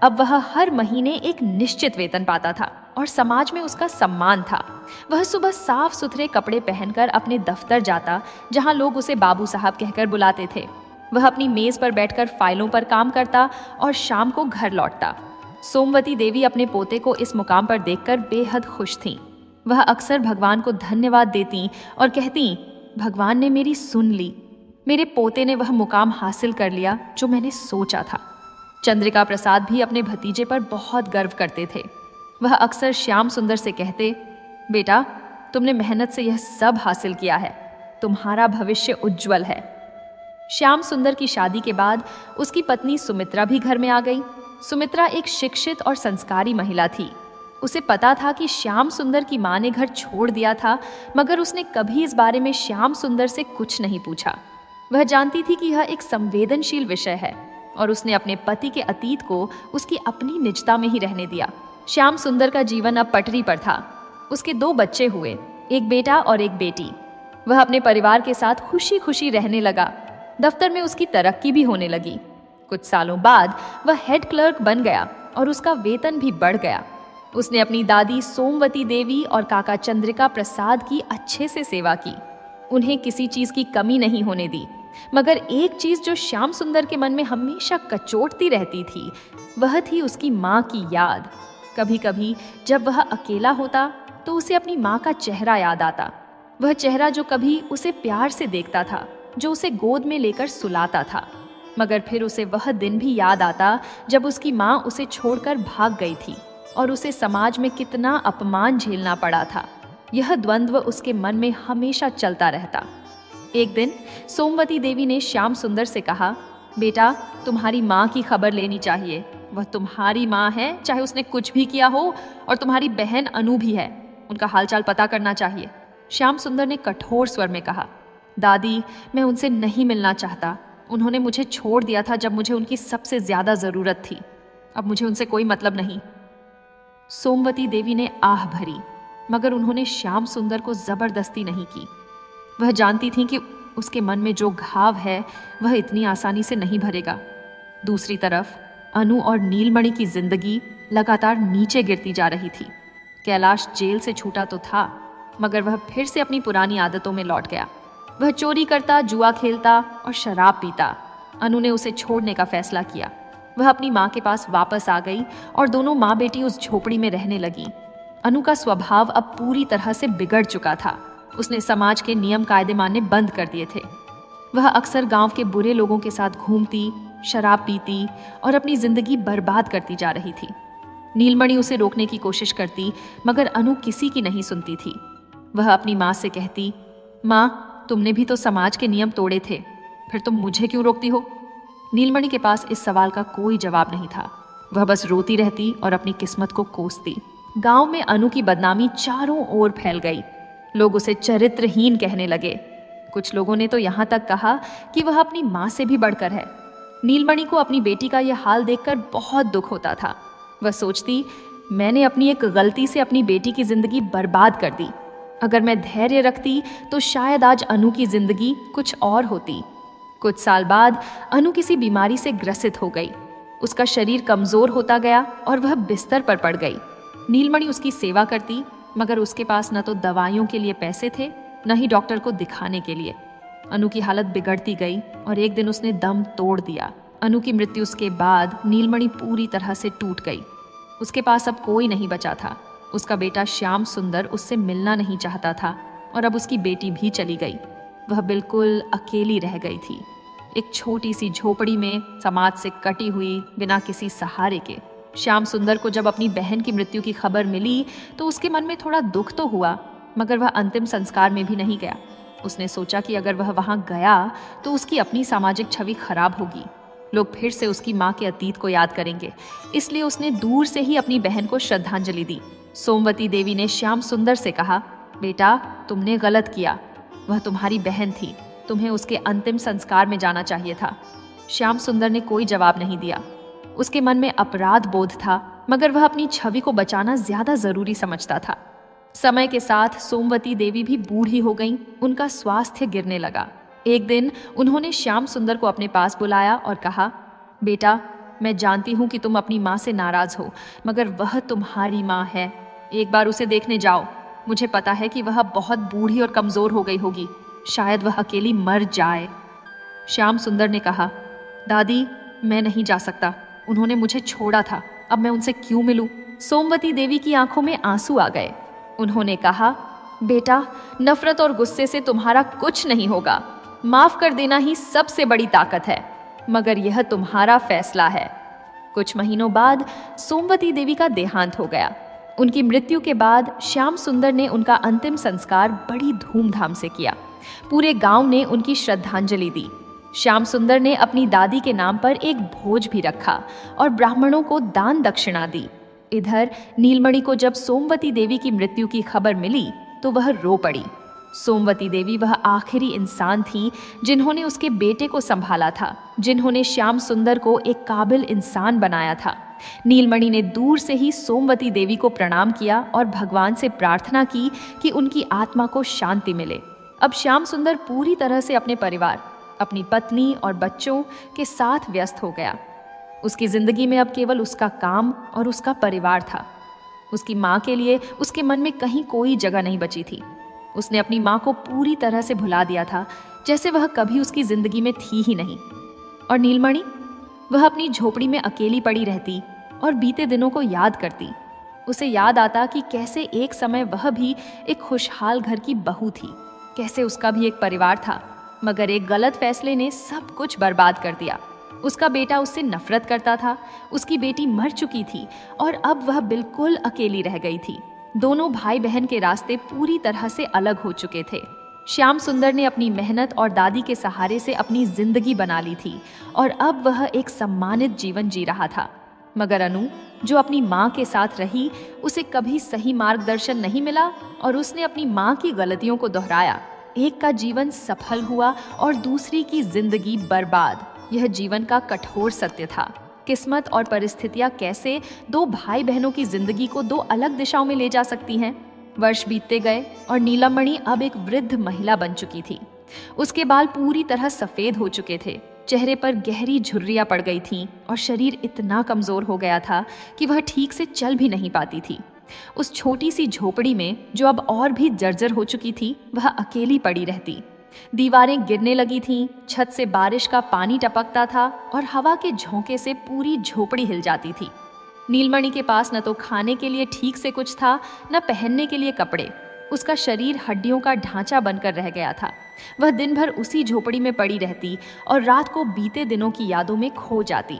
अब वह हर महीने एक निश्चित वेतन पाता था और समाज में उसका सम्मान था। वह सुबह साफ सुथरे कपड़े पहनकर अपने दफ्तर जाता, जहां लोग उसे बाबू साहब कहकर बुलाते थे। वह अपनी मेज पर बैठकर फाइलों पर काम करता और शाम को घर लौटता। सोमवती देवी अपने पोते को इस मुकाम पर देखकर बेहद खुश थीं। वह अक्सर भगवान को धन्यवाद देती और कहती, भगवान ने मेरी सुन ली, मेरे पोते ने वह मुकाम हासिल कर लिया जो मैंने सोचा था। चंद्रिका प्रसाद भी अपने भतीजे पर बहुत गर्व करते थे। वह अक्सर श्याम सुंदर से कहते, बेटा, तुमने मेहनत से यह सब हासिल किया है, तुम्हारा भविष्य उज्जवल है। श्याम सुंदर की शादी के बाद उसकी पत्नी सुमित्रा भी घर में आ गई। सुमित्रा एक शिक्षित और संस्कारी महिला थी। उसे पता था कि श्याम सुंदर की मां ने घर छोड़ दिया था, मगर उसने कभी इस बारे में श्याम सुंदर से कुछ नहीं पूछा। वह जानती थी कि यह एक संवेदनशील विषय है और उसने अपने पति के अतीत को उसकी अपनी निजता में ही रहने दिया। श्याम सुंदर का जीवन अब पटरी पर था। उसके 2 बच्चे हुए, एक बेटा और एक बेटी। वह अपने परिवार के साथ खुशी खुशी रहने लगा। दफ्तर में उसकी तरक्की भी होने लगी। कुछ सालों बाद वह हेड क्लर्क बन गया और उसका वेतन भी बढ़ गया। उसने अपनी दादी सोमवती देवी और काका चंद्रिका प्रसाद की अच्छे से सेवा की। उन्हें किसी चीज की कमी नहीं होने दी, मगर एक चीज जो श्याम सुंदर के मन में हमेशा कचोटती रहती थी, वह थी उसकी माँ की याद। कभी कभी जब वह अकेला होता तो उसे अपनी माँ का चेहरा याद आता। वह चेहरा जो कभी उसे प्यार से देखता था, जो उसे गोद में लेकर सुलाता था। मगर फिर उसे वह दिन भी याद आता जब उसकी माँ उसे छोड़कर भाग गई थी और उसे समाज में कितना अपमान झेलना पड़ा था। यह द्वंद्व उसके मन में हमेशा चलता रहता। एक दिन सोमवती देवी ने श्याम सुंदर से कहा, बेटा, तुम्हारी माँ की खबर लेनी चाहिए। वह तुम्हारी माँ है, चाहे उसने कुछ भी किया हो, और तुम्हारी बहन अनु भी है, उनका हालचाल पता करना चाहिए। श्याम सुंदर ने कठोर स्वर में कहा, दादी, मैं उनसे नहीं मिलना चाहता। उन्होंने मुझे छोड़ दिया था जब मुझे उनकी सबसे ज्यादा जरूरत थी। अब मुझे उनसे कोई मतलब नहीं। सोमवती देवी ने आह भरी, मगर उन्होंने श्याम सुंदर को जबरदस्ती नहीं की। वह जानती थीं कि उसके मन में जो घाव है वह इतनी आसानी से नहीं भरेगा। दूसरी तरफ अनु और नीलमणि की जिंदगी लगातार नीचे गिरती जा रही थी। कैलाश जेल से छूटा तो था, मगर वह फिर से अपनी पुरानी आदतों में लौट गया। वह चोरी करता, जुआ खेलता और शराब पीता। अनु ने उसे छोड़ने का फैसला किया। वह अपनी माँ के पास वापस आ गई और दोनों माँ बेटी उस झोपड़ी में रहने लगी। अनु का स्वभाव अब पूरी तरह से बिगड़ चुका था। उसने समाज के नियम कायदे मानने बंद कर दिए थे। वह अक्सर गांव के बुरे लोगों के साथ घूमती, शराब पीती और अपनी जिंदगी बर्बाद करती जा रही थी। नीलमणि उसे रोकने की कोशिश करती, मगर अनु किसी की नहीं सुनती थी। वह अपनी माँ से कहती, माँ, तुमने भी तो समाज के नियम तोड़े थे, फिर तुम मुझे क्यों रोकती हो? नीलमणि के पास इस सवाल का कोई जवाब नहीं था। वह बस रोती रहती और अपनी किस्मत को कोसती। गांव में अनु की बदनामी चारों ओर फैल गई। लोग उसे चरित्रहीन कहने लगे। कुछ लोगों ने तो यहाँ तक कहा कि वह अपनी माँ से भी बढ़कर है। नीलमणि को अपनी बेटी का यह हाल देखकर बहुत दुख होता था। वह सोचती, मैंने अपनी एक गलती से अपनी बेटी की जिंदगी बर्बाद कर दी। अगर मैं धैर्य रखती तो शायद आज अनु की जिंदगी कुछ और होती। कुछ साल बाद अनु किसी बीमारी से ग्रसित हो गई। उसका शरीर कमजोर होता गया और वह बिस्तर पर पड़ गई। नीलमणि उसकी सेवा करती, मगर उसके पास न तो दवाइयों के लिए पैसे थे, न ही डॉक्टर को दिखाने के लिए। अनु की हालत बिगड़ती गई और एक दिन उसने दम तोड़ दिया। अनु की मृत्यु के बाद नीलमणि पूरी तरह से टूट गई। उसके पास अब कोई नहीं बचा था। उसका बेटा श्याम सुंदर उससे मिलना नहीं चाहता था और अब उसकी बेटी भी चली गई। वह बिल्कुल अकेली रह गई थी, एक छोटी सी झोपड़ी में, समाज से कटी हुई, बिना किसी सहारे के। श्याम सुंदर को जब अपनी बहन की मृत्यु की खबर मिली तो उसके मन में थोड़ा दुख तो हुआ, मगर वह अंतिम संस्कार में भी नहीं गया। उसने सोचा कि अगर वह वहां गया तो उसकी अपनी सामाजिक छवि खराब होगी। लोग फिर से उसकी माँ के अतीत को याद करेंगे। इसलिए उसने दूर से ही अपनी बहन को श्रद्धांजलि दी। सोमवती देवी ने श्याम सुंदर से कहा, बेटा, तुमने गलत किया। वह तुम्हारी बहन थी, तुम्हें उसके अंतिम संस्कार में जाना चाहिए था। श्याम सुंदर ने कोई जवाब नहीं दिया। उसके मन में अपराध बोध था, मगर वह अपनी छवि को बचाना ज्यादा जरूरी समझता था। समय के साथ सोमवती देवी भी बूढ़ी हो गईं, उनका स्वास्थ्य गिरने लगा। एक दिन उन्होंने श्याम सुंदर को अपने पास बुलाया और कहा, बेटा, मैं जानती हूँ कि तुम अपनी माँ से नाराज हो, मगर वह तुम्हारी माँ है। एक बार उसे देखने जाओ। मुझे पता है कि वह बहुत बूढ़ी और कमजोर हो गई होगी। शायद वह अकेली मर जाए। श्याम सुंदर ने कहा, दादी, मैं नहीं जा सकता। उन्होंने मुझे छोड़ा था, अब मैं उनसे क्यों मिलूं? सोमवती देवी की आंखों में आंसू आ गए। उन्होंने कहा, बेटा, नफरत और गुस्से से तुम्हारा कुछ नहीं होगा। माफ कर देना ही सबसे बड़ी ताकत है, मगर यह तुम्हारा फैसला है। कुछ महीनों बाद सोमवती देवी का देहांत हो गया। उनकी मृत्यु के बाद श्याम सुंदर ने उनका अंतिम संस्कार बड़ी धूमधाम से किया। पूरे गांव ने उनकी श्रद्धांजलि दी। श्याम सुंदर ने अपनी दादी के नाम पर एक भोज भी रखा और ब्राह्मणों को दान दक्षिणा दी। इधर नीलमणि को जब सोमवती देवी की मृत्यु की खबर मिली तो वह रो पड़ी। सोमवती देवी वह आखिरी इंसान थी जिन्होंने उसके बेटे को संभाला था, जिन्होंने श्याम सुंदर को एक काबिल इंसान बनाया था। नीलमणि ने दूर से ही सोमवती देवी को प्रणाम किया और भगवान से प्रार्थना की कि उनकी आत्मा को शांति मिले। अब श्याम सुंदर पूरी तरह से अपने परिवार, अपनी पत्नी और बच्चों के साथ व्यस्त हो गया। उसकी जिंदगी में अब केवल उसका काम और उसका परिवार था। उसकी माँ के लिए उसके मन में कहीं कोई जगह नहीं बची थी। उसने अपनी माँ को पूरी तरह से भुला दिया था, जैसे वह कभी उसकी जिंदगी में थी ही नहीं। और नीलमणि, वह अपनी झोपड़ी में अकेली पड़ी रहती और बीते दिनों को याद करती। उसे याद आता कि कैसे एक समय वह भी एक खुशहाल घर की बहू थी, कैसे उसका भी एक परिवार था, मगर एक गलत फैसले ने सब कुछ बर्बाद कर दिया। उसका बेटा उससे नफरत करता था, उसकी बेटी मर चुकी थी और अब वह बिल्कुल अकेली रह गई थी। दोनों भाई बहन के रास्ते पूरी तरह से अलग हो चुके थे। श्याम सुंदर ने अपनी मेहनत और दादी के सहारे से अपनी जिंदगी बना ली थी और अब वह एक सम्मानित जीवन जी रहा था। मगर अनु, जो अपनी माँ के साथ रही, उसे कभी सही मार्गदर्शन नहीं मिला और उसने अपनी माँ की गलतियों को दोहराया। एक का जीवन सफल हुआ और दूसरी की जिंदगी बर्बाद। यह जीवन का कठोर सत्य था। किस्मत और परिस्थितियां कैसे दो भाई बहनों की जिंदगी को दो अलग दिशाओं में ले जा सकती हैं। वर्ष बीतते गए और नीलमणि अब एक वृद्ध महिला बन चुकी थी। उसके बाल पूरी तरह सफेद हो चुके थे, चेहरे पर गहरी झुर्रियां पड़ गई थीं और शरीर इतना कमजोर हो गया था कि वह ठीक से चल भी नहीं पाती थी। उस छोटी सी झोपड़ी में, जो अब और भी जर्जर हो चुकी थी, वह अकेली पड़ी रहती। दीवारें गिरने लगी थीं, छत से बारिश का पानी टपकता था और हवा के झोंके से पूरी झोपड़ी हिल जाती थी। नीलमणि के पास न तो खाने के लिए ठीक से कुछ था, न पहनने के लिए कपड़े। उसका शरीर हड्डियों का ढांचा बनकर रह गया था। वह दिन भर उसी झोपड़ी में पड़ी रहती और रात को बीते दिनों की यादों में खो जाती।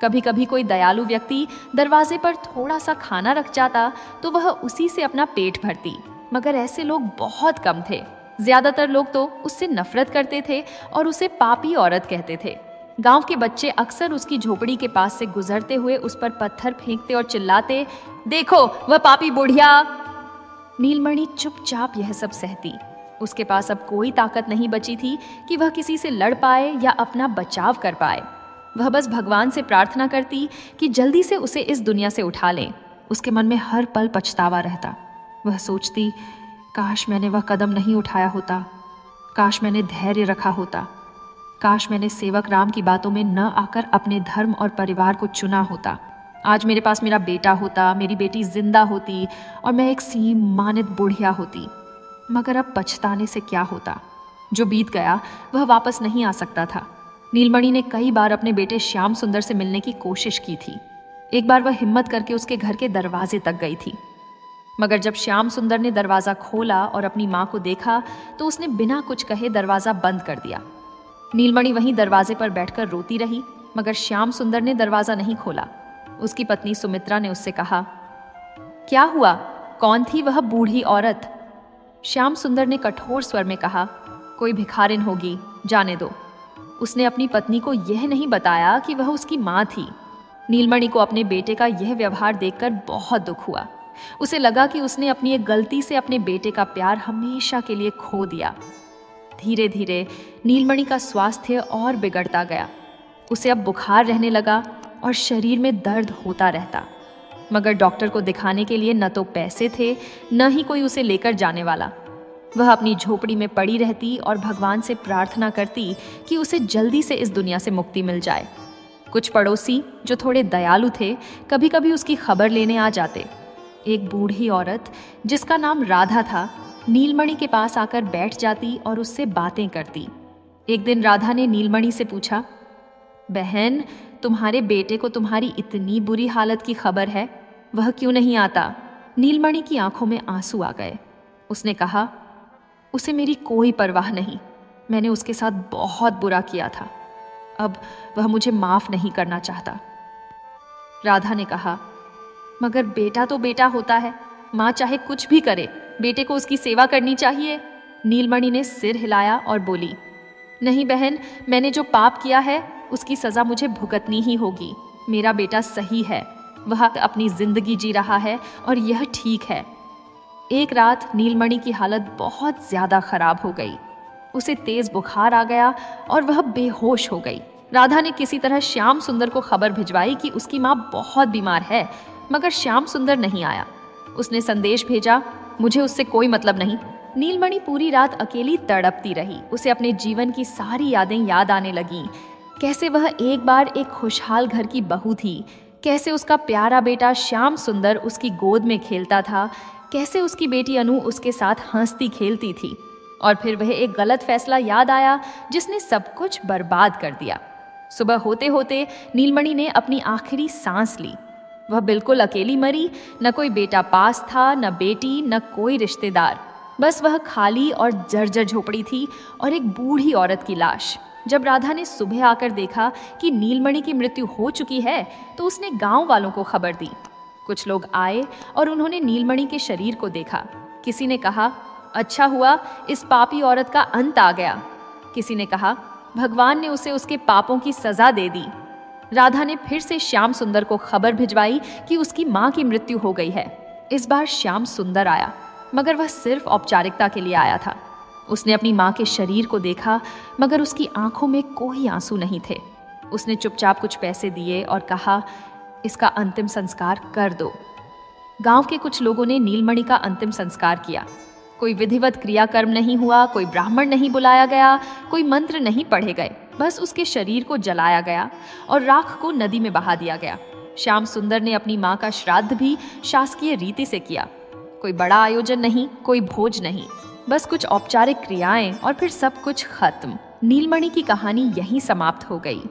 कभी कभी कोई दयालु व्यक्ति दरवाजे पर थोड़ा सा खाना रख जाता तो वह उसी से अपना पेट भरती, मगर ऐसे लोग बहुत कम थे। ज्यादातर लोग तो उससे नफरत करते थे और उसे पापी औरत कहते थे। गांव के बच्चे अक्सर उसकी झोपड़ी के पास से गुजरते हुए उस पर पत्थर फेंकते और चिल्लाते, देखो वह पापी बुढ़िया। नीलमणि चुपचाप यह सब सहती। उसके पास अब कोई ताकत नहीं बची थी कि वह किसी से लड़ पाए या अपना बचाव कर पाए। वह बस भगवान से प्रार्थना करती कि जल्दी से उसे इस दुनिया से उठा लें। उसके मन में हर पल पछतावा रहता। वह सोचती, काश मैंने वह कदम नहीं उठाया होता, काश मैंने धैर्य रखा होता, काश मैंने सेवक राम की बातों में न आकर अपने धर्म और परिवार को चुना होता। आज मेरे पास मेरा बेटा होता, मेरी बेटी जिंदा होती और मैं एक सम्मानित बुढ़िया होती। मगर अब पछताने से क्या होता? जो बीत गया वह वापस नहीं आ सकता था। नीलमणि ने कई बार अपने बेटे श्याम सुंदर से मिलने की कोशिश की थी। एक बार वह हिम्मत करके उसके घर के दरवाजे तक गई थी, मगर जब श्याम सुंदर ने दरवाजा खोला और अपनी माँ को देखा तो उसने बिना कुछ कहे दरवाजा बंद कर दिया। नीलमणि वहीं दरवाजे पर बैठकर रोती रही, मगर श्याम सुंदर ने दरवाजा नहीं खोला। उसकी पत्नी सुमित्रा ने उससे कहा, क्या हुआ? कौन थी वह बूढ़ी औरत? श्याम सुंदर ने कठोर स्वर में कहा, कोई भिखारिन होगी, जाने दो। उसने अपनी पत्नी को यह नहीं बताया कि वह उसकी माँ थी। नीलमणि को अपने बेटे का यह व्यवहार देखकर बहुत दुख हुआ। उसे लगा कि उसने अपनी एक गलती से अपने बेटे का प्यार हमेशा के लिए खो दिया। धीरे धीरे नीलमणि का स्वास्थ्य और बिगड़ता गया। उसे अब बुखार रहने लगा और शरीर में दर्द होता रहता, मगर डॉक्टर को दिखाने के लिए न तो पैसे थे, न ही कोई उसे लेकर जाने वाला। वह अपनी झोपड़ी में पड़ी रहती और भगवान से प्रार्थना करती कि उसे जल्दी से इस दुनिया से मुक्ति मिल जाए। कुछ पड़ोसी जो थोड़े दयालु थे कभी कभी उसकी खबर लेने आ जाते। एक बूढ़ी औरत जिसका नाम राधा था नीलमणि के पास आकर बैठ जाती और उससे बातें करती। एक दिन राधा ने नीलमणि से पूछा, बहन, तुम्हारे बेटे को तुम्हारी इतनी बुरी हालत की खबर है, वह क्यों नहीं आता? नीलमणि की आंखों में आंसू आ गए। उसने कहा, उसे मेरी कोई परवाह नहीं, मैंने उसके साथ बहुत बुरा किया था, अब वह मुझे माफ नहीं करना चाहता। राधा ने कहा, मगर बेटा तो बेटा होता है, माँ चाहे कुछ भी करे, बेटे को उसकी सेवा करनी चाहिए। नीलमणि ने सिर हिलाया और बोली, नहीं बहन, मैंने जो पाप किया है उसकी सजा मुझे भुगतनी ही होगी। मेरा बेटा सही है, वह अपनी जिंदगी जी रहा है और यह ठीक है। एक रात नीलमणि की हालत बहुत ज्यादा खराब हो गई। उसे तेज बुखार आ गया और वह बेहोश हो गई। राधा ने किसी तरह श्याम सुंदर को खबर भिजवाई कि उसकी माँ बहुत बीमार है, मगर श्याम सुंदर नहीं आया। उसने संदेश भेजा, मुझे उससे कोई मतलब नहीं। नीलमणि पूरी रात अकेली तड़पती रही। उसे अपने जीवन की सारी यादें याद आने लगीं। कैसे वह एक बार एक खुशहाल घर की बहू थी, कैसे उसका प्यारा बेटा श्याम सुंदर उसकी गोद में खेलता था, कैसे उसकी बेटी अनु उसके साथ हंसती खेलती थी। और फिर वह एक गलत फैसला याद आया जिसने सब कुछ बर्बाद कर दिया। सुबह होते होते नीलमणि ने अपनी आखिरी सांस ली। वह बिल्कुल अकेली मरी, न कोई बेटा पास था, न बेटी, न कोई रिश्तेदार। बस वह खाली और जर्जर झोपड़ी थी और एक बूढ़ी औरत की लाश। जब राधा ने सुबह आकर देखा कि नीलमणि की मृत्यु हो चुकी है तो उसने गांव वालों को खबर दी। कुछ लोग आए और उन्होंने नीलमणि के शरीर को देखा। किसी ने कहा, अच्छा हुआ इस पापी औरत का अंत आ गया। किसी ने कहा, भगवान ने उसे उसके पापों की सजा दे दी। राधा ने फिर से श्याम सुंदर को खबर भिजवाई कि उसकी माँ की मृत्यु हो गई है। इस बार श्याम सुंदर आया, मगर वह सिर्फ औपचारिकता के लिए आया था। उसने अपनी माँ के शरीर को देखा, मगर उसकी आंखों में कोई आंसू नहीं थे। उसने चुपचाप कुछ पैसे दिए और कहा, इसका अंतिम संस्कार कर दो। गांव के कुछ लोगों ने नीलमणि का अंतिम संस्कार किया। कोई विधिवत क्रियाकर्म नहीं हुआ, कोई ब्राह्मण नहीं बुलाया गया, कोई मंत्र नहीं पढ़े गए। बस उसके शरीर को जलाया गया और राख को नदी में बहा दिया गया। श्याम सुंदर ने अपनी माँ का श्राद्ध भी शासकीय रीति से किया। कोई बड़ा आयोजन नहीं, कोई भोज नहीं, बस कुछ औपचारिक क्रियाएं और फिर सब कुछ खत्म। नीलमणि की कहानी यहीं समाप्त हो गई।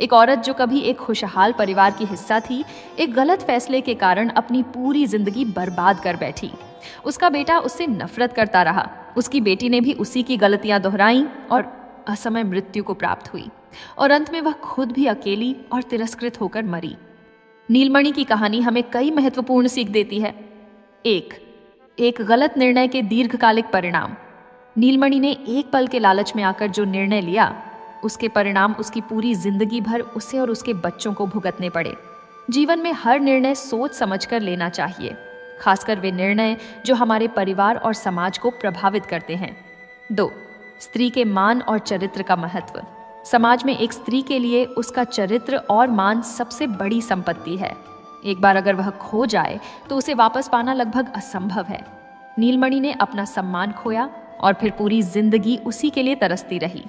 एक औरत जो कभी एक खुशहाल परिवार की हिस्सा थी, एक गलत फैसले के कारण अपनी पूरी जिंदगी बर्बाद कर बैठी। उसका बेटा उससे नफरत करता रहा, उसकी बेटी ने भी उसी की गलतियां दोहराई और असमय मृत्यु को प्राप्त हुई, और अंत में वह खुद भी अकेली और तिरस्कृत होकर मरी। नीलमणि की कहानी हमें कई महत्वपूर्ण सीख देती है। एक गलत निर्णय के दीर्घकालिक परिणाम। नीलमणि ने एक पल के लालच में आकर जो निर्णय लिया, उसके परिणाम उसकी पूरी जिंदगी भर उसे और उसके बच्चों को भुगतने पड़े। जीवन में हर निर्णय सोच समझकर लेना चाहिए, खासकर वे निर्णय जो हमारे परिवार और समाज को प्रभावित करते हैं। 2. स्त्री के मान और चरित्र का महत्व। समाज में एक स्त्री के लिए उसका चरित्र और मान सबसे बड़ी संपत्ति है। एक बार अगर वह खो जाए तो उसे वापस पाना लगभग असंभव है। नीलमणि ने अपना सम्मान खोया और फिर पूरी जिंदगी उसी के लिए तरसती रही।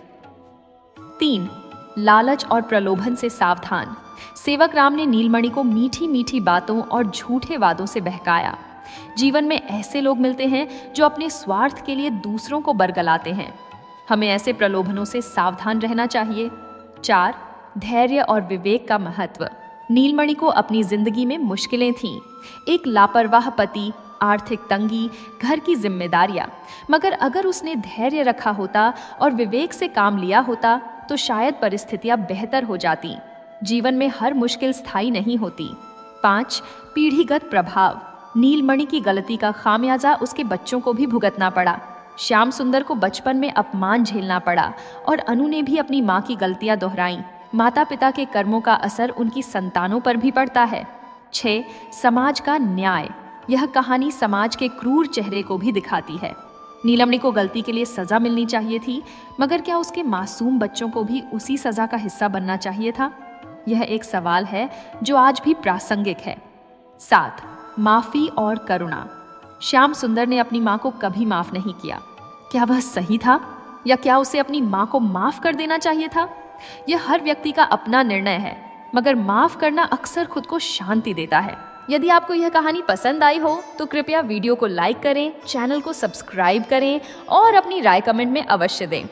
3. लालच और प्रलोभन से सावधान। सेवक राम ने नीलमणि को मीठी मीठी बातों और झूठे वादों से बहकाया। जीवन में ऐसे लोग मिलते हैं जो अपने स्वार्थ के लिए दूसरों को बरगलाते हैं। हमें ऐसे प्रलोभनों से सावधान रहना चाहिए। 4. धैर्य और विवेक का महत्व। नीलमणि को अपनी जिंदगी में मुश्किलें थीं, एक लापरवाह पति, आर्थिक तंगी, घर की जिम्मेदारियां, मगर अगर उसने धैर्य रखा होता और विवेक से काम लिया होता तो शायद परिस्थितियां बेहतर हो जाती। जीवन में हर मुश्किल स्थायी नहीं होती। 5. पीढ़ीगत प्रभाव। नीलमणि की गलती का खामियाजा उसके बच्चों को भी भुगतना पड़ा। श्याम सुंदर को बचपन में अपमान झेलना पड़ा और अनु ने भी अपनी माँ की गलतियां दोहराई। माता पिता के कर्मों का असर उनकी संतानों पर भी पड़ता है। 6. समाज का न्याय। यह कहानी समाज के क्रूर चेहरे को भी दिखाती है। नीलमणि को गलती के लिए सजा मिलनी चाहिए थी, मगर क्या उसके मासूम बच्चों को भी उसी सजा का हिस्सा बनना चाहिए था? यह एक सवाल है जो आज भी प्रासंगिक है। 7. माफी और करुणा। श्याम सुंदर ने अपनी माँ को कभी माफ नहीं किया। क्या वह सही था, या क्या उसे अपनी माँ को माफ कर देना चाहिए था? यह हर व्यक्ति का अपना निर्णय है। मगर माफ करना अक्सर खुद को शांति देता है। यदि आपको यह कहानी पसंद आई हो तो कृपया वीडियो को लाइक करें, चैनल को सब्सक्राइब करें और अपनी राय कमेंट में अवश्य दें।